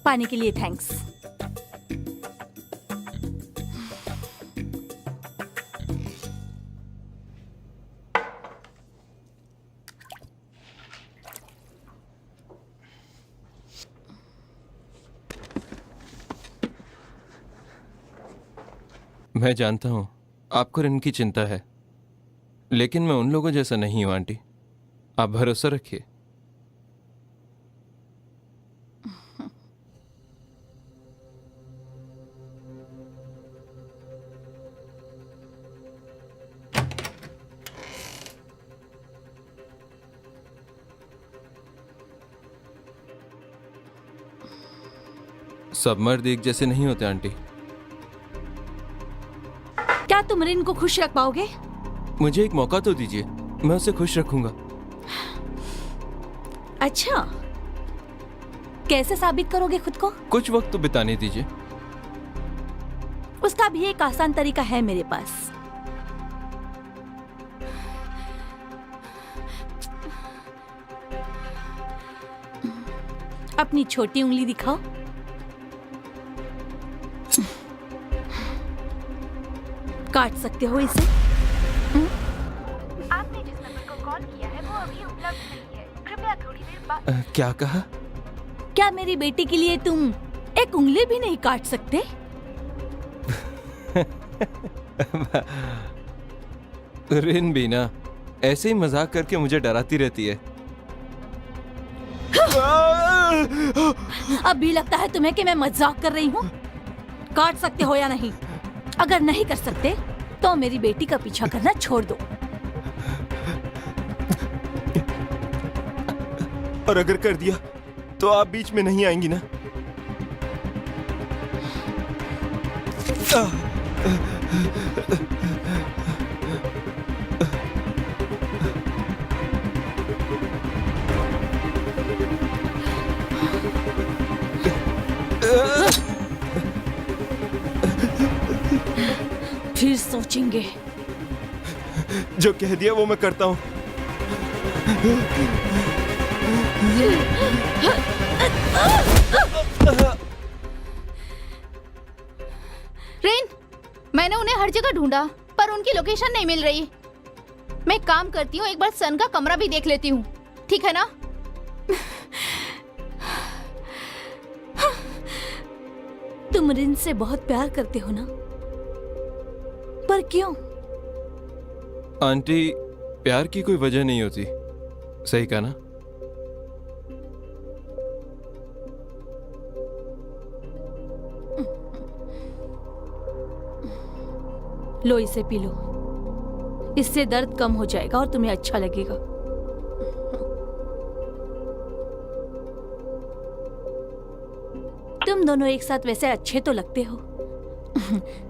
S10: पानी के लिए थैंक्स।
S7: मैं जानता हूं आपको रिन की चिंता है, लेकिन मैं उन लोगों जैसा नहीं हूं आंटी। आप भरोसा रखिए। सब मर्द एक जैसे नहीं होते आंटी।
S10: क्या तुम रिन को खुश रख पाओगे?
S7: मुझे एक मौका तो दीजिए, मैं उसे खुश रखूंगा।
S10: अच्छा, कैसे साबित करोगे खुद को?
S7: कुछ वक्त तो बिताने दीजिए।
S10: उसका भी एक आसान तरीका है मेरे पास। अपनी छोटी उंगली दिखाओ। काट सकते हो इसे?
S6: आपने
S1: आपने जिस नंबर को कॉल किया है वो अभी उपलब्ध नहीं है। कृपया थोड़ी देर बाद।
S7: क्या कहा?
S10: क्या मेरी बेटी के लिए तुम एक उंगली भी नहीं काट सकते?
S7: रिन भी ना ऐसे ही मजाक करके मुझे डराती रहती है।
S10: अब भी लगता है तुम्हें कि मैं मजाक कर रही हूँ? काट सकते हो या नहीं? अगर नहीं कर सकते तो मेरी बेटी का पीछा करना छोड़ दो।
S9: और अगर कर दिया तो आप बीच में नहीं आएंगी ना?
S10: फिर सोचेंगे।
S9: जो कह दिया वो मैं करता हूँ।
S6: रेन, मैंने उन्हें हर जगह ढूंढा पर उनकी लोकेशन नहीं मिल रही। मैं काम करती हूँ, एक बार सन का कमरा भी देख लेती हूँ, ठीक है ना?
S10: तुम रिन से बहुत प्यार करते हो ना? पर क्यों?
S7: आंटी, प्यार की कोई वजह नहीं होती, सही कहा ना?
S10: लो इसे पी लो, इससे दर्द कम हो जाएगा और तुम्हें अच्छा लगेगा। तुम दोनों एक साथ वैसे अच्छे तो लगते हो।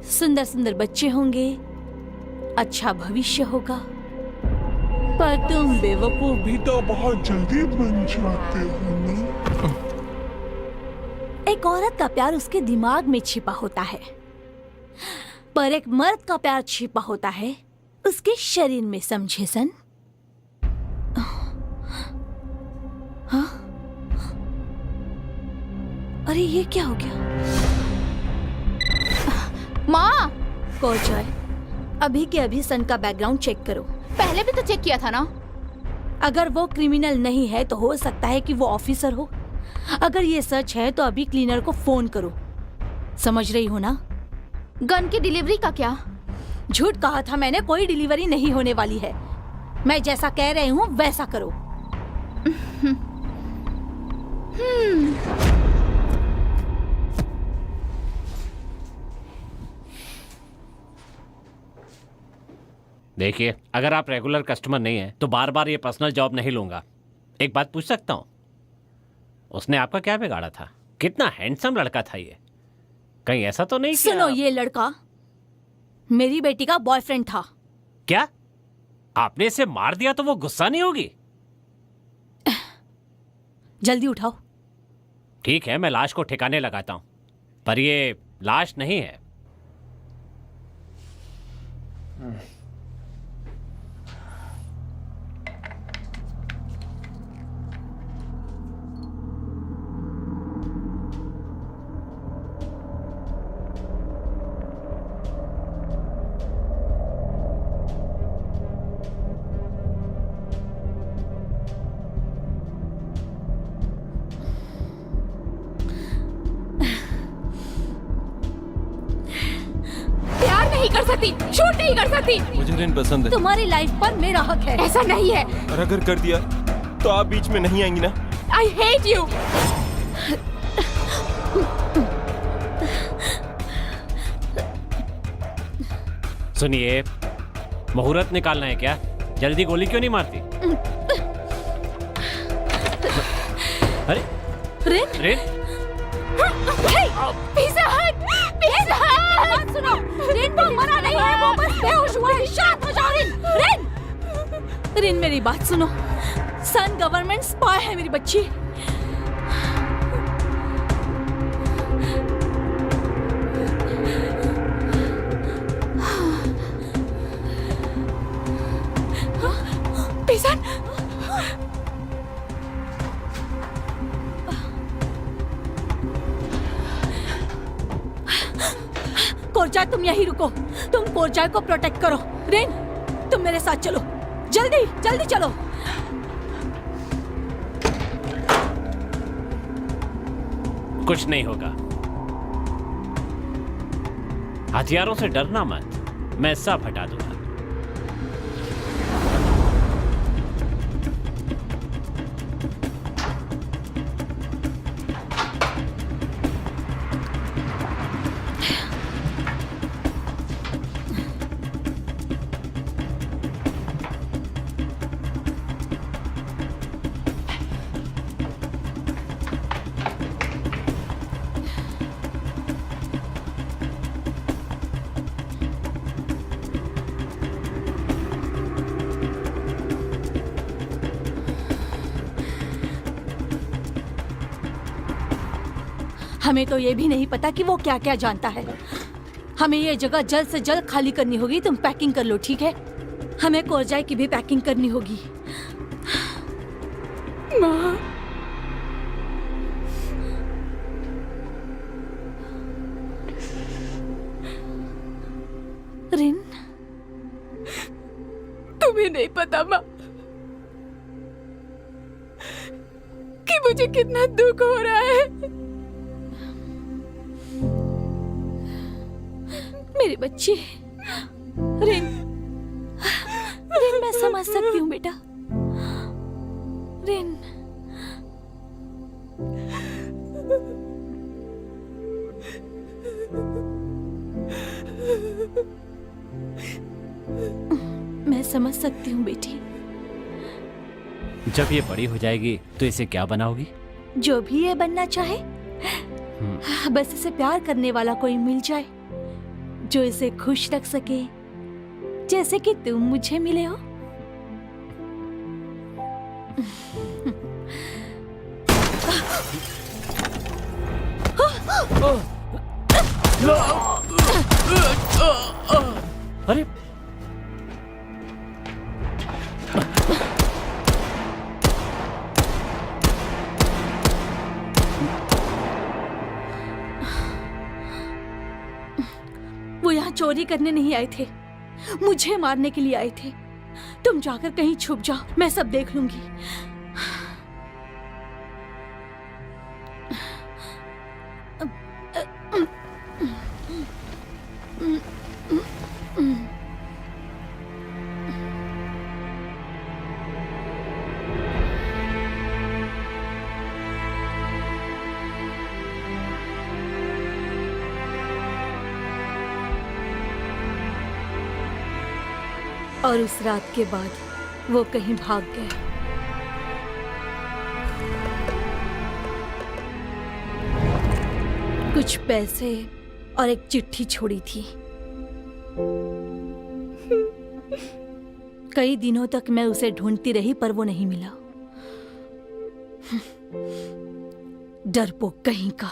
S10: सुंदर सुंदर बच्चे होंगे, अच्छा भविष्य होगा, पर तुम बेवकूफ
S9: भी तो बहुत जल्दी बन जाते हो ना?
S10: एक औरत का प्यार उसके दिमाग में छिपा होता है, पर एक मर्द का प्यार छिपा होता है उसके शरीर में, समझे सन? हाँ? अरे ये क्या हो गया?
S6: माँ,
S10: कोचाय, अभी के अभी सन का बैकग्राउंड चेक करो।
S6: पहले भी तो चेक किया था ना।
S10: अगर वो क्रिमिनल नहीं है तो हो सकता है कि वो ऑफिसर हो। अगर ये सच है तो अभी क्लीनर को फोन करो, समझ रही हो ना?
S6: गन की डिलीवरी का क्या?
S10: झूठ कहा था मैंने, कोई डिलीवरी नहीं होने वाली है। मैं जैसा कह रही हूँ वैसा करो।
S5: देखिए, अगर आप रेगुलर कस्टमर नहीं हैं तो बार बार ये पर्सनल जॉब नहीं लूंगा। एक बात पूछ सकता हूँ? उसने आपका क्या बिगाड़ा था? कितना हैंडसम लड़का था ये। कहीं ऐसा तो नहीं किया?
S10: सुनो, ये लड़का मेरी बेटी का बॉयफ्रेंड था।
S5: क्या आपने इसे मार दिया तो वो गुस्सा नहीं होगी?
S10: जल्दी उठाओ।
S5: ठीक है, मैं लाश को ठिकाने लगाता हूं, पर ये लाश नहीं है।
S1: नहीं कर सकती, शूट नहीं कर सकती।
S7: मुझे रिन पसंद है।
S10: तुम्हारी लाइफ पर मेरा हक है।
S1: ऐसा नहीं है।
S9: और अगर कर दिया तो आप बीच में नहीं आएंगी ना?
S1: I hate you.
S5: सुनिए, मुहूर्त निकालना है क्या? जल्दी गोली क्यों नहीं मारती? अरे
S10: रिन,
S5: रिन,
S1: पिज़्ज़ा हट, पिज़्ज़ा हट।
S10: सुनो, रिन को मरा नहीं है, वो बस बेहोश हुआ है। शांत हो जाओ रिन। रिन, रिन मेरी बात सुनो। सन गवर्नमेंट स्पाई है मेरी बच्ची।
S1: पिज़्ज़ा
S10: कोरजाय, तुम यहीं रुको। तुम कोरजाय को प्रोटेक्ट करो। रिन, तुम मेरे साथ चलो।
S4: जल्दी जल्दी चलो।
S5: कुछ नहीं होगा। हथियारों से डरना मत, मैं सब हटा दूंगा।
S4: हमें तो ये भी नहीं पता कि वो क्या क्या जानता है। हमें ये जगह जल्द से जल्द खाली करनी होगी। तुम पैकिंग कर लो, ठीक है? हमें कोरजाई की भी पैकिंग करनी होगी।
S1: माँ,
S4: रिन,
S1: तुम्हें नहीं पता माँ कि मुझे कितना दुख हो रहा है।
S4: मेरी बच्ची रिन, रिन मैं समझ सकती हूँ बेटा। रिन, मैं समझ सकती हूँ बेटी।
S5: जब ये बड़ी हो जाएगी तो इसे क्या बनाओगी?
S4: जो भी ये बनना चाहे, बस इसे प्यार करने वाला कोई मिल जाए जो इसे खुश रख सके, जैसे कि तुम मुझे मिले हो।
S5: अरे
S4: वो यहाँ चोरी करने नहीं आए थे, मुझे मारने के लिए आए थे। तुम जाकर कहीं छुप जाओ, मैं सब देख लूंगी। और उस रात के बाद वो कहीं भाग गए। कुछ पैसे और एक चिट्ठी छोड़ी थी। कई दिनों तक मैं उसे ढूंढती रही पर वो नहीं मिला। डरपोक कहीं का।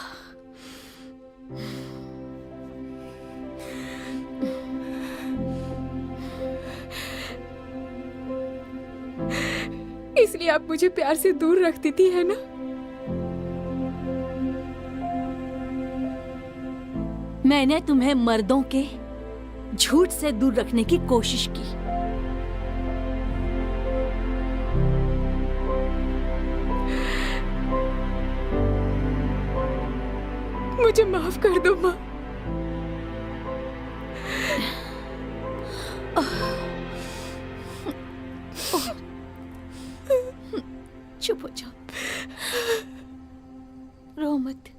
S1: इसलिए आप मुझे प्यार से दूर रखती थी, है ना?
S4: मैंने तुम्हें मर्दों के झूठ से दूर रखने की कोशिश की।
S1: मुझे माफ कर दो माँ।
S4: चुप हो जाओ, रो मत।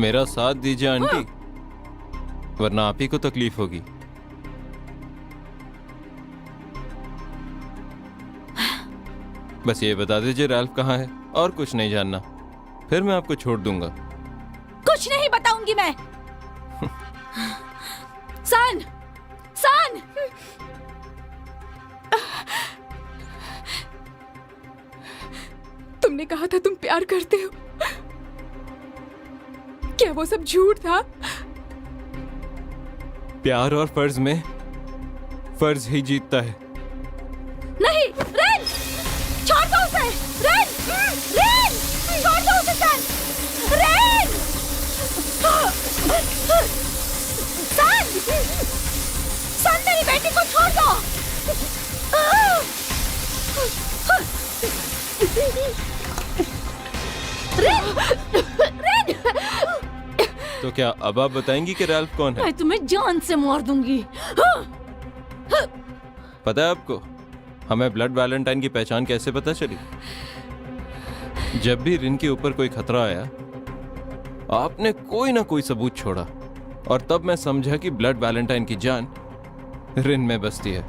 S7: मेरा साथ दीजिए आंटी, वरना आप ही को तकलीफ होगी। बस ये बता दीजिए रैल्फ कहाँ है, और कुछ नहीं जानना, फिर मैं आपको छोड़ दूंगा।
S10: कुछ नहीं बताऊंगी मैं। सन, सन,
S1: तुमने कहा था तुम प्यार करते हो, क्या वो सब झूठ था?
S7: प्यार और फर्ज में फर्ज ही जीतता है।
S10: नहीं, रेन, छोड़ दो उसे, रेन, रेन, छोड़ दो उसे सन, रेन, सन, सन मेरी बेटी को छोड़ दो। रेन, रेन,
S7: तो क्या अब आप बताएंगी कि रैल्फ कौन है?
S10: मैं तुम्हें जान से मार दूंगी।
S7: पता है आपको हमें ब्लड वैलेंटाइन की पहचान कैसे पता चली? जब भी रिन के ऊपर कोई खतरा आया, आपने कोई ना कोई सबूत छोड़ा, और तब मैं समझा कि ब्लड वैलेंटाइन की जान रिन में बसती है।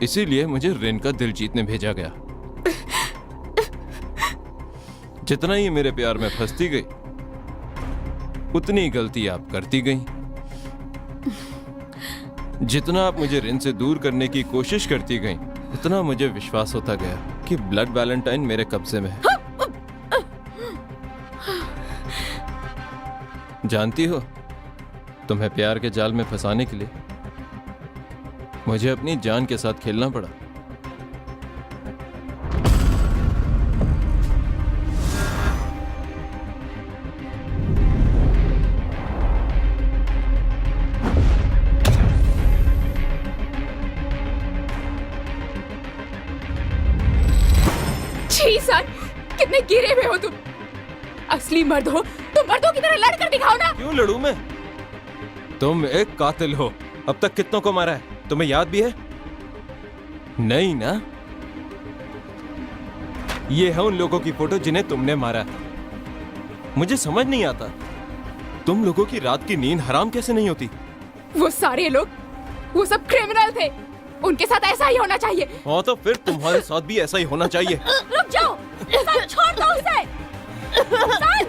S7: इसीलिए मुझे रिन का दिल जीतने भेजा गया। जितना ही मेरे प्यार में फंसती गई, उतनी गलती आप करती गई। जितना आप मुझे रिन से दूर करने की कोशिश करती गई, उतना मुझे विश्वास होता गया कि ब्लड वैलेंटाइन मेरे कब्जे में है। जानती हो, तुम्हें प्यार के जाल में फंसाने के लिए मुझे अपनी जान के साथ खेलना पड़ा।
S1: छी सन, कितने गिरे हुए हो तुम। असली मर्द हो तुम, मर्दों की तरह लड़ कर दिखाओ ना।
S7: क्यों लड़ूं मैं? तुम एक कातिल हो। अब तक कितनों को मारा है, तुम्हें याद भी है? नहीं ना? ये है उन लोगों की फोटो जिन्हें तुमने मारा है। मुझे समझ नहीं आता, तुम लोगों की रात की नींद हराम कैसे नहीं होती?
S1: वो सारे लोग, वो सब क्रिमिनल थे, उनके साथ ऐसा ही होना चाहिए।
S7: हाँ, तो फिर तुम्हारे साथ भी ऐसा ही होना चाहिए।
S10: रुक जाओ, सन, छोड़ दो उसे। सन,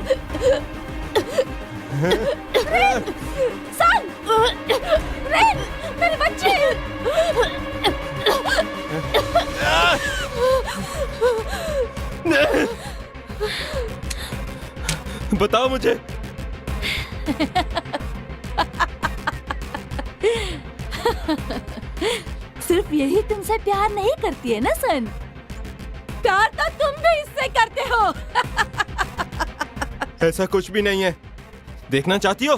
S10: रेन, सन, रेन, मेरे बच्चे।
S7: बताओ मुझे।
S10: सिर्फ यही तुमसे प्यार नहीं करती है ना सन? प्यार तो तुम भी इससे करते हो।
S7: ऐसा कुछ भी नहीं है। देखना चाहती हो?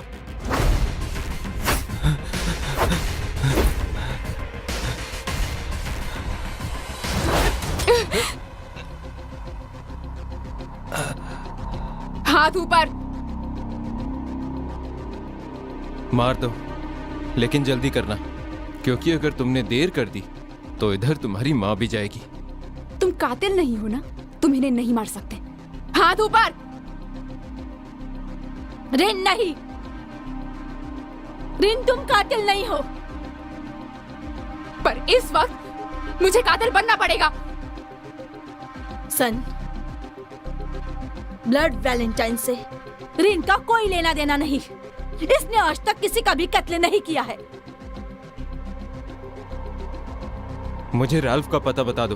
S1: हाथ ऊपर।
S7: मार दो, लेकिन जल्दी करना, क्योंकि अगर तुमने देर कर दी तो इधर तुम्हारी माँ भी जाएगी।
S1: तुम कातिल नहीं हो ना, तुम इन्हें नहीं मार सकते। हाथ ऊपर।
S10: रिन नहीं, रिन तुम कातिल नहीं हो।
S1: पर इस वक्त मुझे कातिल बनना पड़ेगा।
S10: सन, ब्लड वैलेंटाइन से रिन का कोई लेना देना नहीं। इसने आज तक किसी का भी कत्ल नहीं किया है।
S7: मुझे राल्फ का पता बता दो,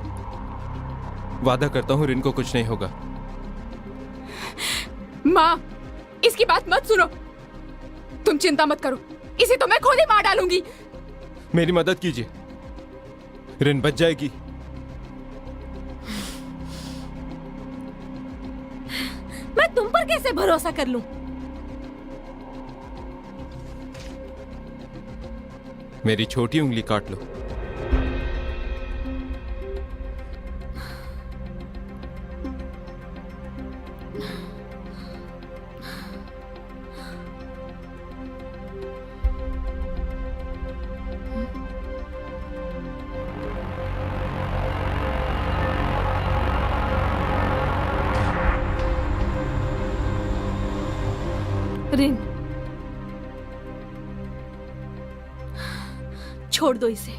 S7: वादा करता हूँ रिन को कुछ नहीं होगा।
S1: माँ, इसकी बात मत सुनो। तुम चिंता मत करो, इसे तो मैं खुद ही मार डालूंगी।
S7: मेरी मदद कीजिए, रिन बच जाएगी।
S10: मैं तुम पर कैसे भरोसा कर लूं?
S7: मेरी छोटी उंगली काट लो।
S10: रिन, छोड़ दो इसे।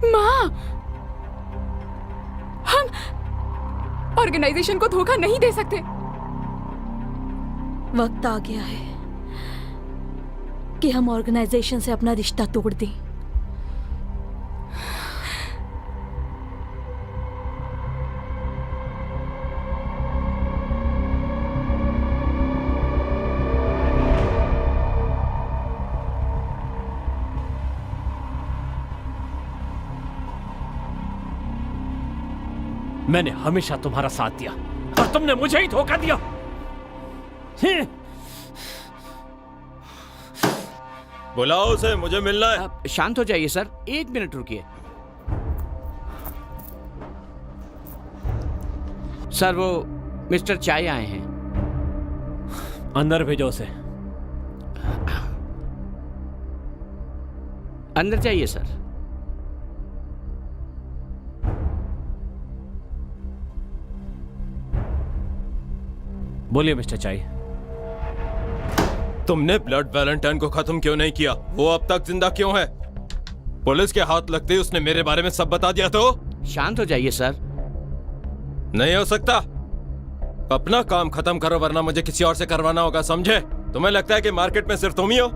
S1: माँ, हम ऑर्गेनाइजेशन को धोखा नहीं दे सकते।
S10: वक्त आ गया है कि हम ऑर्गेनाइजेशन से अपना रिश्ता तोड़ दें।
S5: मैंने हमेशा तुम्हारा साथ दिया और तुमने मुझे ही धोखा दिया।
S7: बुलाओ उसे, मुझे मिलना है।
S8: आप शांत हो जाइए सर, 1 मिनट रुकिए। सर वो मिस्टर चाय आए हैं।
S5: अंदर भेजो उसे।
S8: अंदर जाइए सर।
S5: बोलिए मिस्टर चाय।
S7: तुमने ब्लड वैलेंटाइन को खत्म क्यों नहीं किया? वो अब तक जिंदा क्यों है? पुलिस के हाथ लगते ही उसने मेरे बारे में सब बता दिया। तो
S8: शांत हो जाइए सर।
S7: नहीं हो सकता। अपना काम खत्म करो वरना मुझे किसी और से करवाना होगा, समझे? तुम्हें लगता है कि मार्केट में सिर्फ तुम ही हो?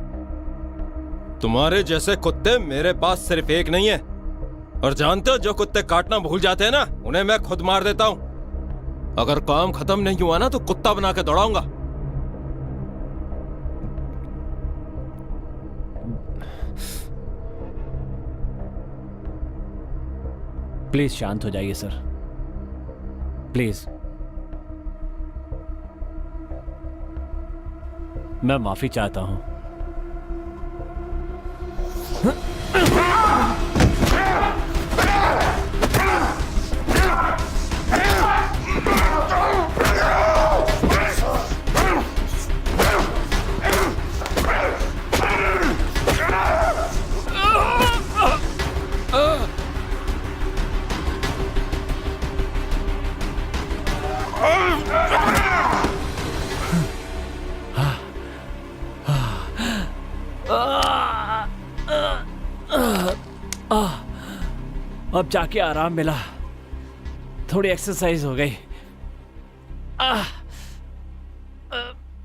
S7: तुम्हारे जैसे कुत्ते मेरे पास सिर्फ एक नहीं है। और जानते हो, जो कुत्ते काटना भूल जाते हैं ना, उन्हें मैं खुद मार देता हूं। अगर काम खत्म नहीं हुआ ना तो कुत्ता बना के दौड़ाऊंगा।
S5: प्लीज शांत हो जाइए सर, प्लीज। मैं माफी चाहता हूं। अब जाके आराम मिला, थोड़ी एक्सरसाइज हो गई।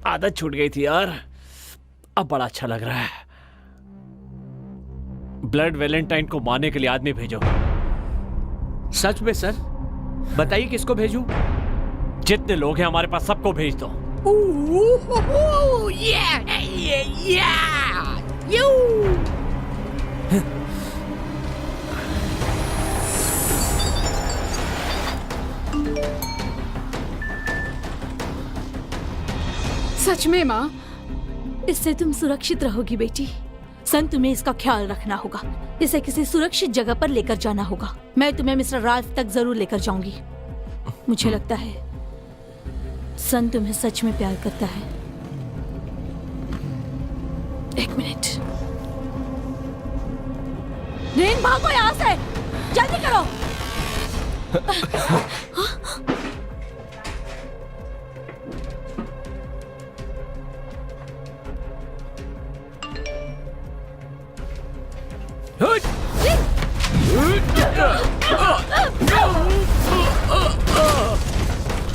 S5: आदत छूट गई थी यार, अब बड़ा अच्छा लग रहा है। ब्लड वैलेंटाइन को मारने के लिए आदमी भेजो।
S8: सच में सर? बताइए किसको भेजूं?
S5: जितने लोग हैं हमारे पास सबको भेज दो।
S1: सच में माँ?
S10: इससे तुम सुरक्षित रहोगी बेटी। सन, तुम्हें इसका ख्याल रखना होगा। इसे किसी सुरक्षित जगह पर लेकर जाना होगा। मैं तुम्हें मिस्टर राल्फ तक जरूर लेकर जाऊंगी। मुझे लगता है सन तुम्हें सच में प्यार करता है। 1 मिनट। रेन, भागो यहाँ से, जल्दी करो।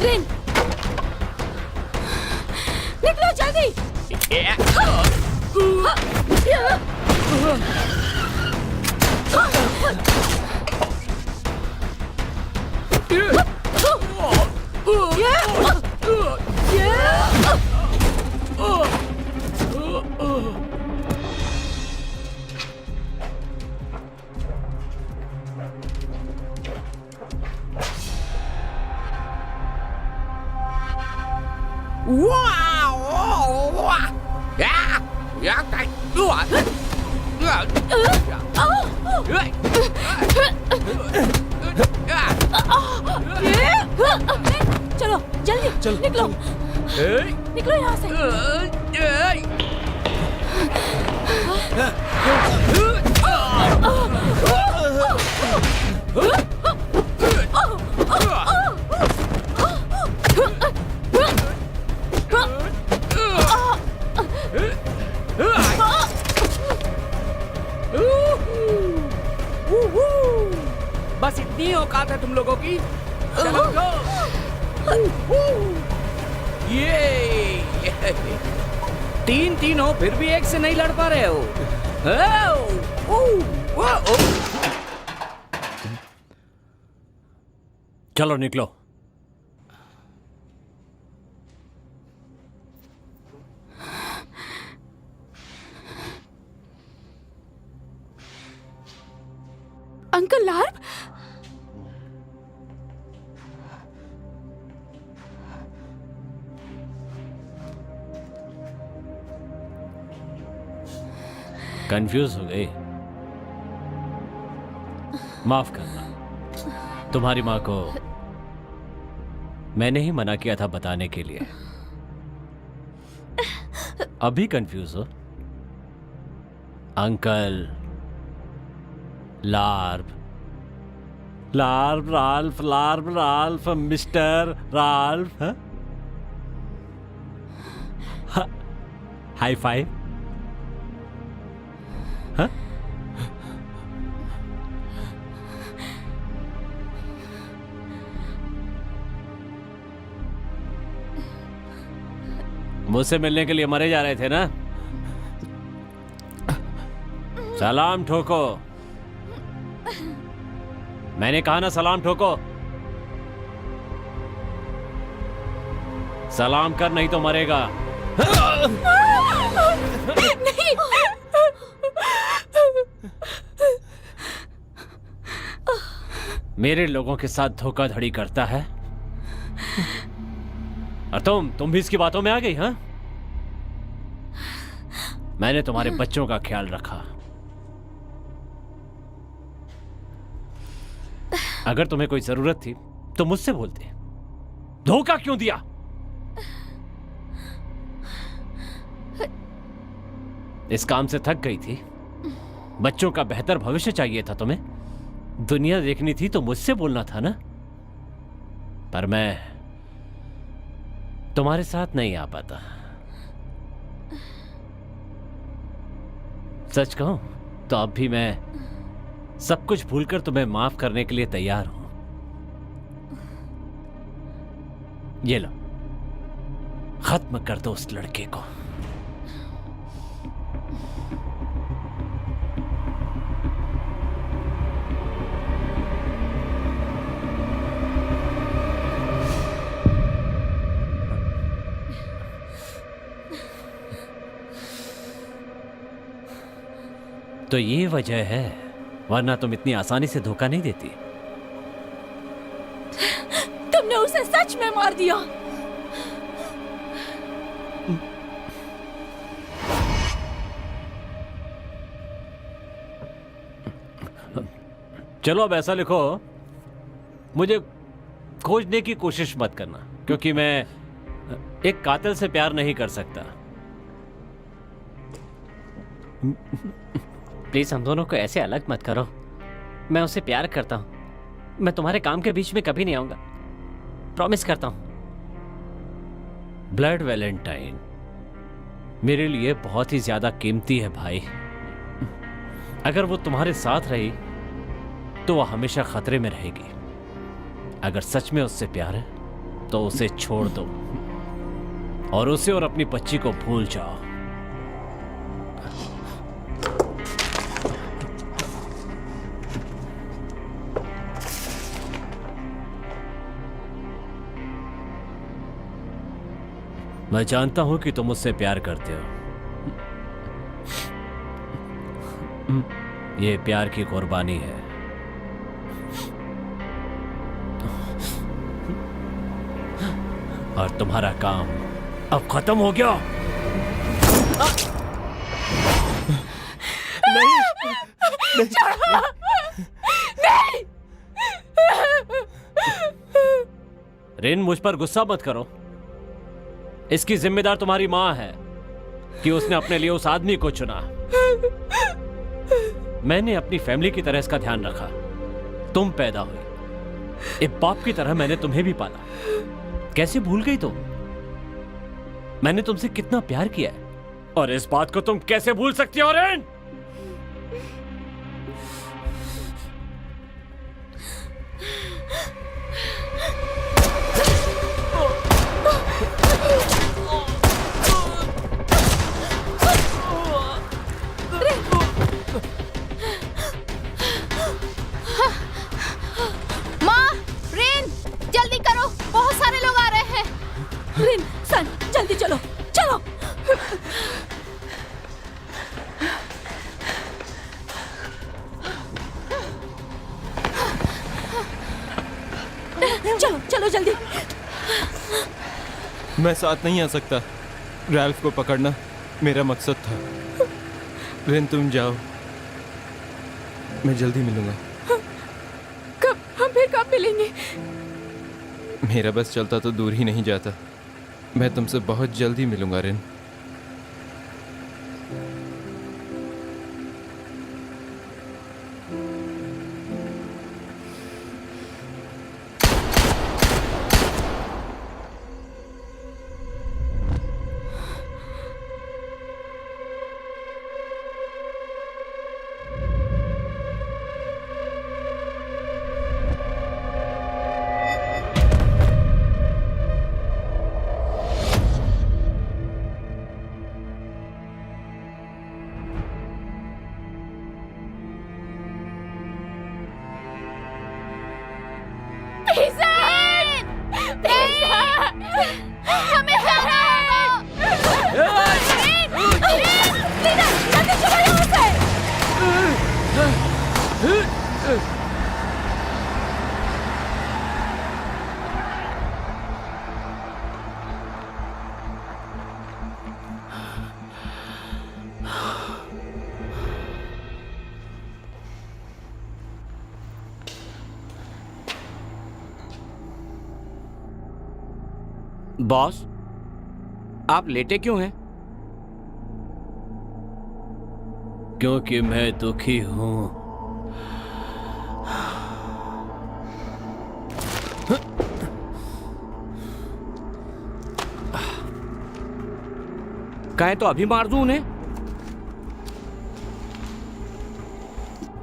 S10: रेन, निकलो जल्दी। चलो जल्दी, चलो निकलो, निकलो यहाँ से।
S8: बस इतनी औकात है तुम लोगों की। चलो उठो। ये 3-3 हो फिर भी एक से नहीं लड़ पा रहे हो।
S5: चलो निकलो।
S1: अंकल लार्व,
S5: कंफ्यूज हो गई? माफ करना, तुम्हारी माँ को मैंने ही मना किया था बताने के लिए। अभी कंफ्यूज हो? अंकल लार्व, लार्व राल्फ, लार्व Ralph, mister Ralph. High five. हाँ? मुझसे मिलने के लिए मरे जा रहे थे ना? सलाम ठोको। मैंने कहा ना सलाम ठोको। सलाम कर नहीं तो मरेगा।
S1: नहीं।
S5: मेरे लोगों के साथ धोखाधड़ी करता है और तुम भी इसकी बातों में आ गई? हाँ, मैंने तुम्हारे बच्चों का ख्याल रखा। अगर तुम्हें कोई जरूरत थी तो मुझसे बोलते। धोखा क्यों दिया? इस काम से थक गई थी? बच्चों का बेहतर भविष्य चाहिए था तुम्हें? दुनिया देखनी थी तो मुझसे बोलना था ना? पर मैं तुम्हारे साथ नहीं आ पाता। सच कहूं तो अब भी मैं सब कुछ भूलकर तुम्हें माफ करने के लिए तैयार हूं। ये लो, खत्म कर दो उस लड़के को। तो ये वजह है, वरना तुम इतनी आसानी से धोखा नहीं देती।
S10: तुमने उसे सच में मार दिया।
S5: चलो अब ऐसा लिखो, मुझे खोजने की कोशिश मत करना, क्योंकि मैं एक कातिल से प्यार नहीं कर सकता।
S11: प्लीज हम दोनों को ऐसे अलग मत करो। मैं उसे प्यार करता हूं। मैं तुम्हारे काम के बीच में कभी नहीं आऊंगा, प्रॉमिस करता हूं।
S5: ब्लड वैलेंटाइन मेरे लिए बहुत ही ज्यादा कीमती है भाई। अगर वो तुम्हारे साथ रही तो वो हमेशा खतरे में रहेगी। अगर सच में उससे प्यार है तो उसे छोड़ दो और उसे और अपनी बच्ची को भूल जाओ। मैं जानता हूं कि तुम मुझसे प्यार करते हो। ये प्यार की कुर्बानी है। और तुम्हारा काम अब खत्म हो गया। रिन, मुझ पर गुस्सा मत करो। इसकी जिम्मेदार तुम्हारी मां है कि उसने अपने लिए उस आदमी को चुना। मैंने अपनी फैमिली की तरह इसका ध्यान रखा। तुम पैदा हुई, एक बाप की तरह मैंने तुम्हें भी पाला। कैसे भूल गई तुम? मैंने तुमसे कितना प्यार किया है, और इस बात को तुम कैसे भूल सकती हो रिन?
S10: जल्दी।
S7: मैं साथ नहीं आ सकता। रैल्फ को पकड़ना मेरा मकसद था। रिन तुम जाओ, मैं जल्दी मिलूंगा।
S1: हम फिर कब मिलेंगे?
S7: मेरा बस चलता तो दूर ही नहीं जाता। मैं तुमसे बहुत जल्दी मिलूंगा रिन।
S6: हमें जाना होगा।
S8: बॉस, आप लेटे क्यों हैं?
S5: क्योंकि मैं दुखी हूं।
S8: कहें तो अभी मार दूं उन्हें?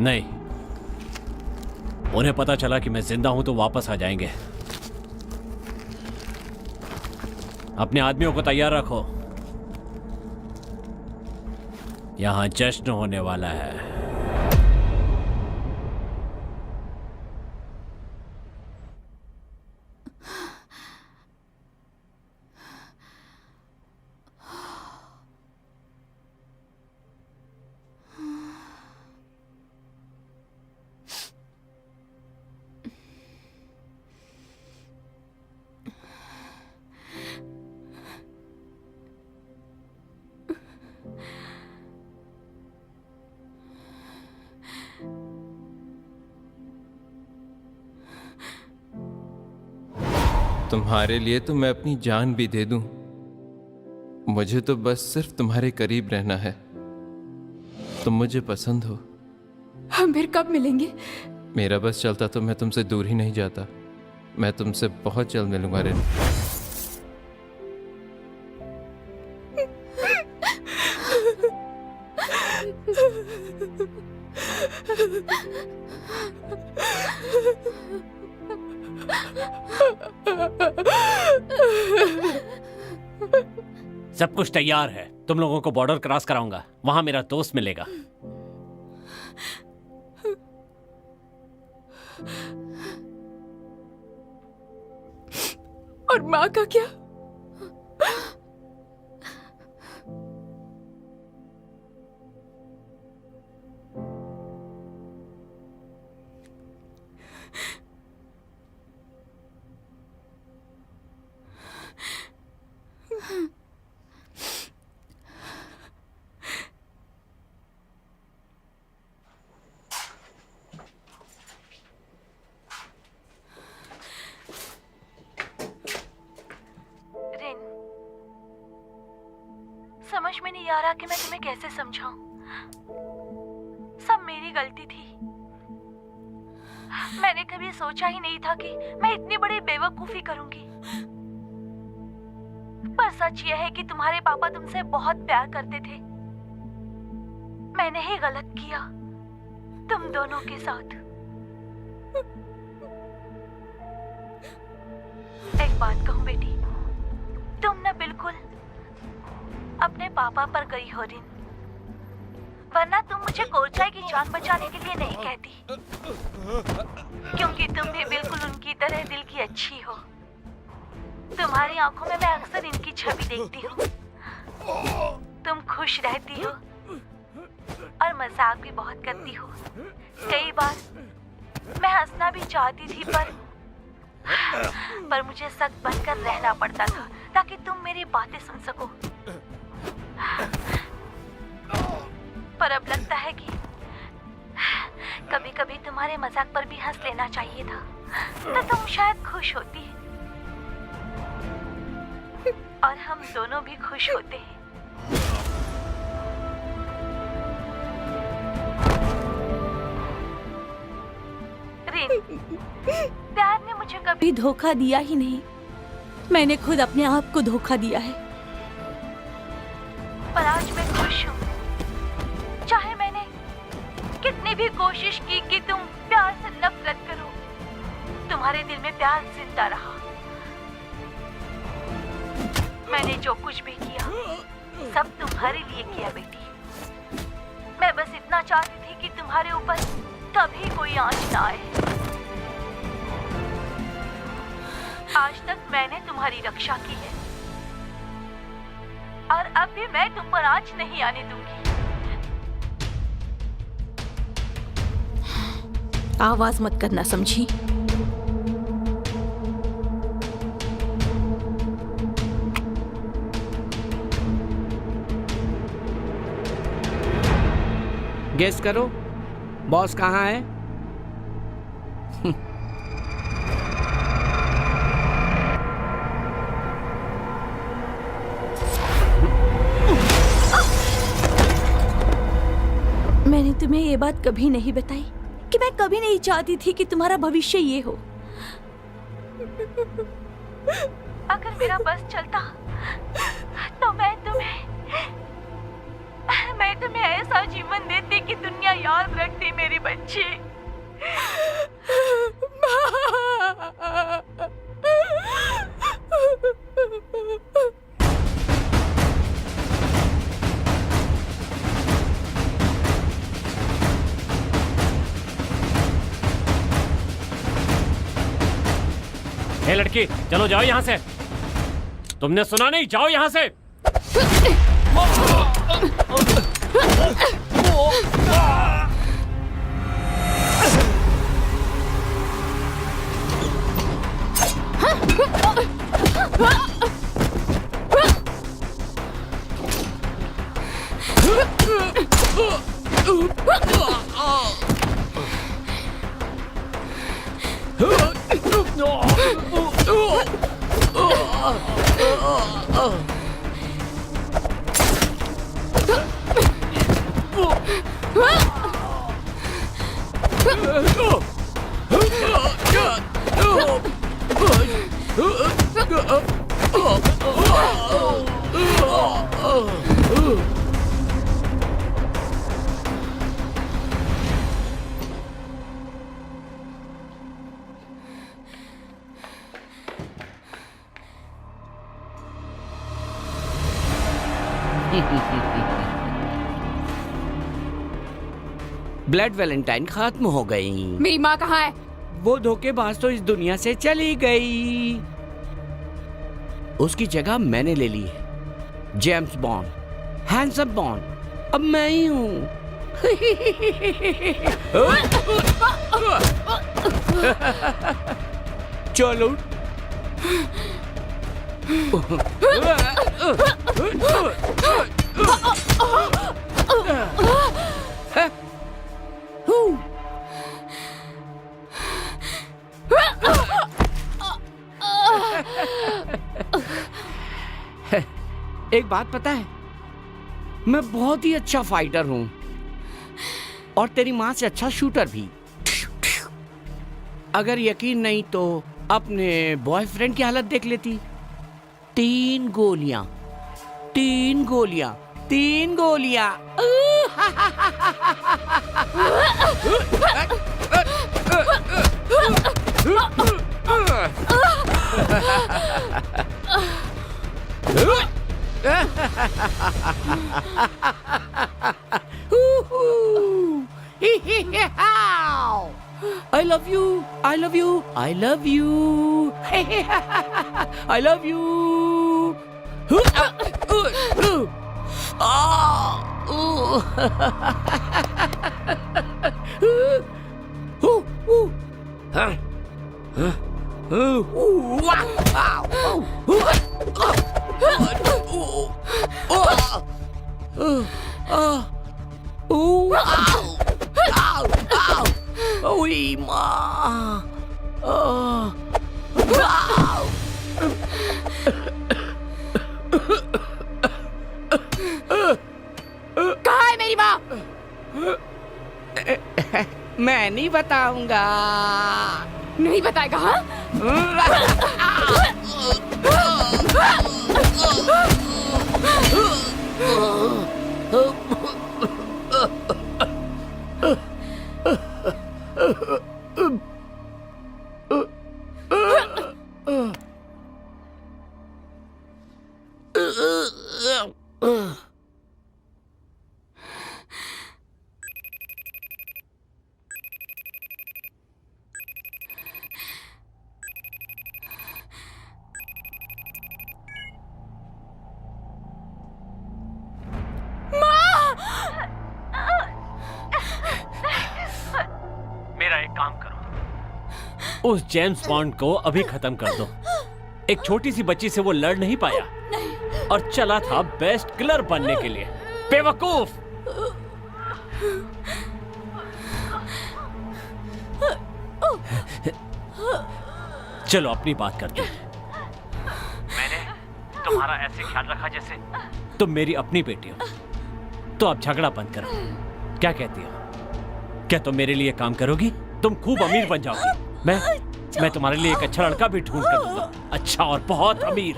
S5: नहीं, उन्हें पता चला कि मैं जिंदा हूं तो वापस आ जाएंगे। अपने आदमियों को तैयार रखो, यहां जश्न होने वाला है।
S7: तुम्हारे लिए तो मैं अपनी जान भी दे दूं। मुझे तो बस सिर्फ तुम्हारे करीब रहना है। तुम मुझे पसंद हो।
S1: हम फिर कब मिलेंगे?
S7: मेरा बस चलता तो मैं तुमसे दूर ही नहीं जाता। मैं तुमसे बहुत जल्द मिलूंगा रिन।
S5: सब कुछ तैयार है। तुम लोगों को बॉर्डर क्रॉस कराऊंगा, वहां मेरा दोस्त मिलेगा।
S1: और माँ का क्या?
S10: समझ में नहीं आ रहा कि मैं तुम्हें कैसे समझाऊं। सब मेरी गलती थी। मैंने कभी सोचा ही नहीं था कि मैं इतनी बड़ी बेवकूफी करूंगी। पर सच यह है कि तुम्हारे पापा तुमसे बहुत प्यार करते थे। मैंने ही गलत किया तुम दोनों के साथ। एक बात कहूं बेटी, तुम न बिल्कुल अपने पापा पर गई हो रिन, वरना तुम मुझे कोरचाई की जान बचाने के लिए नहीं कहती, क्योंकि तुम भी बिल्कुल उनकी तरह दिल की अच्छी हो। तुम्हारी आंखों में मैं अक्सर इनकी छवि देखती हूँ। तुम खुश रहती हो और मजाक भी बहुत करती हो। कई बार मैं हंसना भी चाहती थी, पर
S4: पर मुझे सख्त बनकर रहना पड़ता था ताकि तुम मेरी बातें सुन सको। पर अब लगता है कि कभी कभी तुम्हारे मजाक पर भी हंस लेना चाहिए था, तो तुम शायद खुश होती और हम दोनों भी खुश होते हैं। रिन, प्यार ने मुझे कभी
S10: धोखा दिया ही नहीं, मैंने खुद अपने आप को धोखा दिया है।
S4: पर आज मैं खुश हूँ। चाहे मैंने कितनी भी कोशिश की कि तुम प्यार से नफरत करो, तुम्हारे दिल में प्यार जिंदा रहा। मैंने जो कुछ भी किया सब तुम्हारे लिए किया बेटी। मैं बस इतना चाहती थी कि तुम्हारे ऊपर कभी कोई आंच ना आए। आज तक मैंने तुम्हारी रक्षा की है और अब भी मैं तुम पर आंच नहीं आने दूंगी।
S10: आवाज मत करना, समझी?
S8: गेस करो, बॉस कहाँ है?
S10: मैंने तुम्हें ये बात कभी नहीं बताई कि मैं कभी नहीं चाहती थी कि तुम्हारा भविष्य ये हो।
S4: अगर मेरा बस चलता तो मैं तुम्हें ऐसा जीवन देती कि दुनिया याद रखती मेरी बच्ची।
S5: हे लड़की, चलो जाओ यहाँ से। तुमने सुना नहीं? जाओ यहाँ से।
S8: ब्लड वैलेंटाइन खत्म हो गई।
S1: मेरी माँ कहाँ है?
S8: वो धोखेबाज तो इस दुनिया से चली गई। उसकी जगह मैंने ले ली है। जेम्स बॉन्ड, हैंडसम बॉन्ड, अब मैं ही हूँ। चलो। एक बात पता है, मैं बहुत ही अच्छा फाइटर हूं और तेरी माँ से अच्छा शूटर भी। अगर यकीन नहीं तो अपने बॉयफ्रेंड की हालत देख लेती। 3 गोलियां, 3 गोलियां, 3 गोलियां। I love you, I love you, I love you, I love you. Ui ma!
S1: कहाँ है मेरी माँ?
S8: मैं नहीं बताऊंगा।
S1: नहीं बताएगा? हाँ?
S5: मेरा एक काम करो, उस जेम्स बॉन्ड को अभी खत्म कर दो। एक छोटी सी बच्ची से वो लड़ नहीं पाया और चला था बेस्ट किलर बनने के लिए। बेवकूफ! चलो अपनी बात करते हैं। मैंने तुम्हारा ऐसे ख्याल रखा जैसे तुम मेरी अपनी बेटी हो। तो अब झगड़ा बंद करो। क्या कहती हो? क्या तुम मेरे लिए काम करोगी? तुम खूब अमीर बन जाओगी। मैं तुम्हारे लिए एक अच्छा लड़का भी ढूंढ कर दूंगा, अच्छा और बहुत अमीर।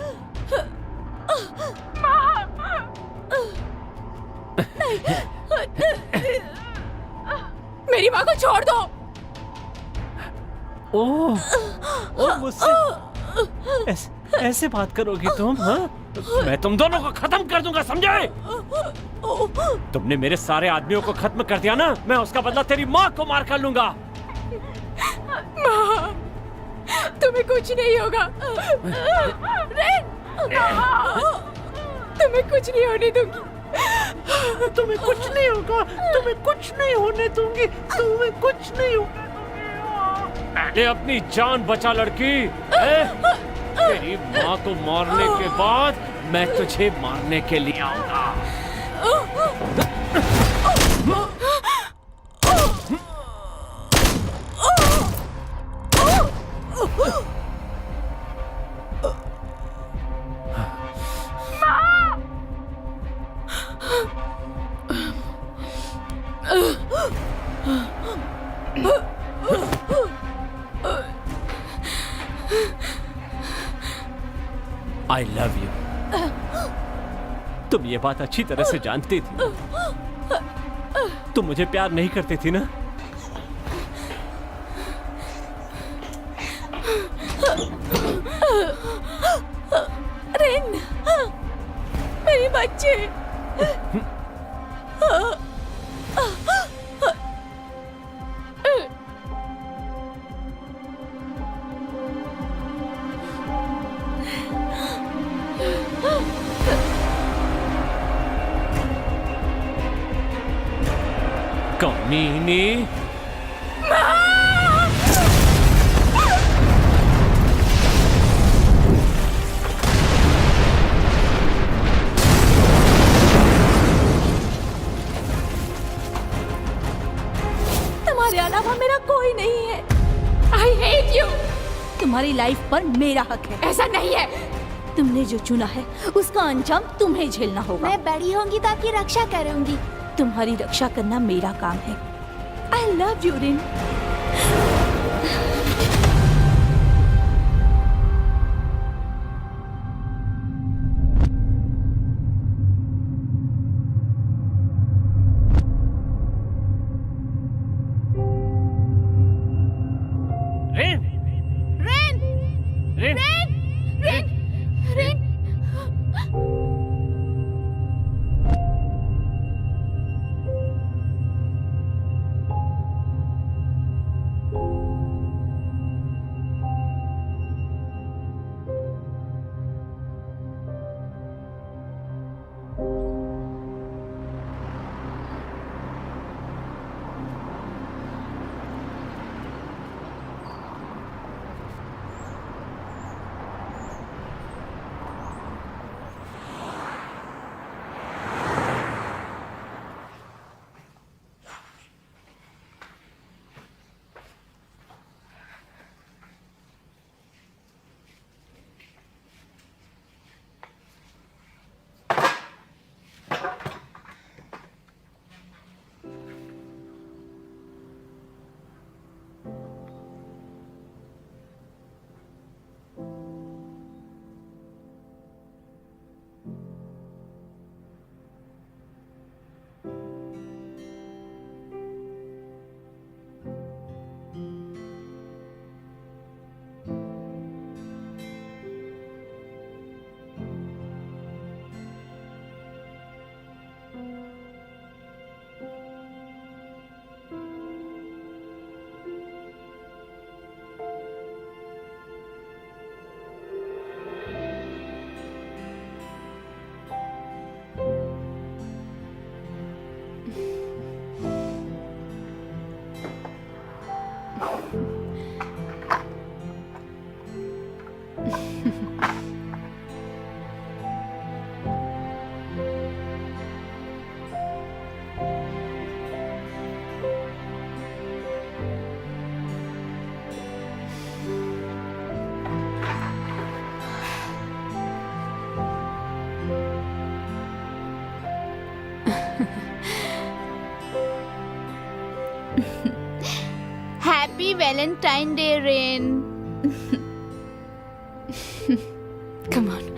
S1: मेरी माँ को छोड़ दो।
S5: ओह मुझसे ऐसे बात करोगी तुम? हाँ? मैं तुम दोनों को खत्म कर दूंगा, समझे? तुमने मेरे सारे आदमियों को खत्म कर दिया ना, मैं उसका बदला तेरी माँ को मार कर लूंगा।
S1: माँ, तुम्हें कुछ नहीं होगा। तुम्हें कुछ नहीं होने दूंगी।
S5: तुम्हें कुछ नहीं होगा, तुम्हें कुछ नहीं होने दूंगी, तुम्हें कुछ नहीं होगा। पहले अपनी जान बचा लड़की। तेरी माँ को मारने के बाद मैं तुझे मारने के लिए आऊंगा। I love you. तुम ये बात अच्छी तरह से जानती थी। तुम मुझे प्यार नहीं करती थी ना?
S10: रिन, मेरी बच्ची।
S5: कमीनी।
S10: तुम्हारे अलावा मेरा कोई नहीं है।
S1: I hate you।
S10: तुम्हारी लाइफ पर मेरा हक है।
S1: ऐसा नहीं है।
S10: तुमने जो चुना है उसका अंजाम तुम्हें झेलना होगा।
S6: मैं बड़ी होंगी तो आपकी रक्षा करूंगी।
S10: तुम्हारी रक्षा करना मेरा काम है। I love you Rin.
S6: Happy Valentine day rain.
S1: Come on.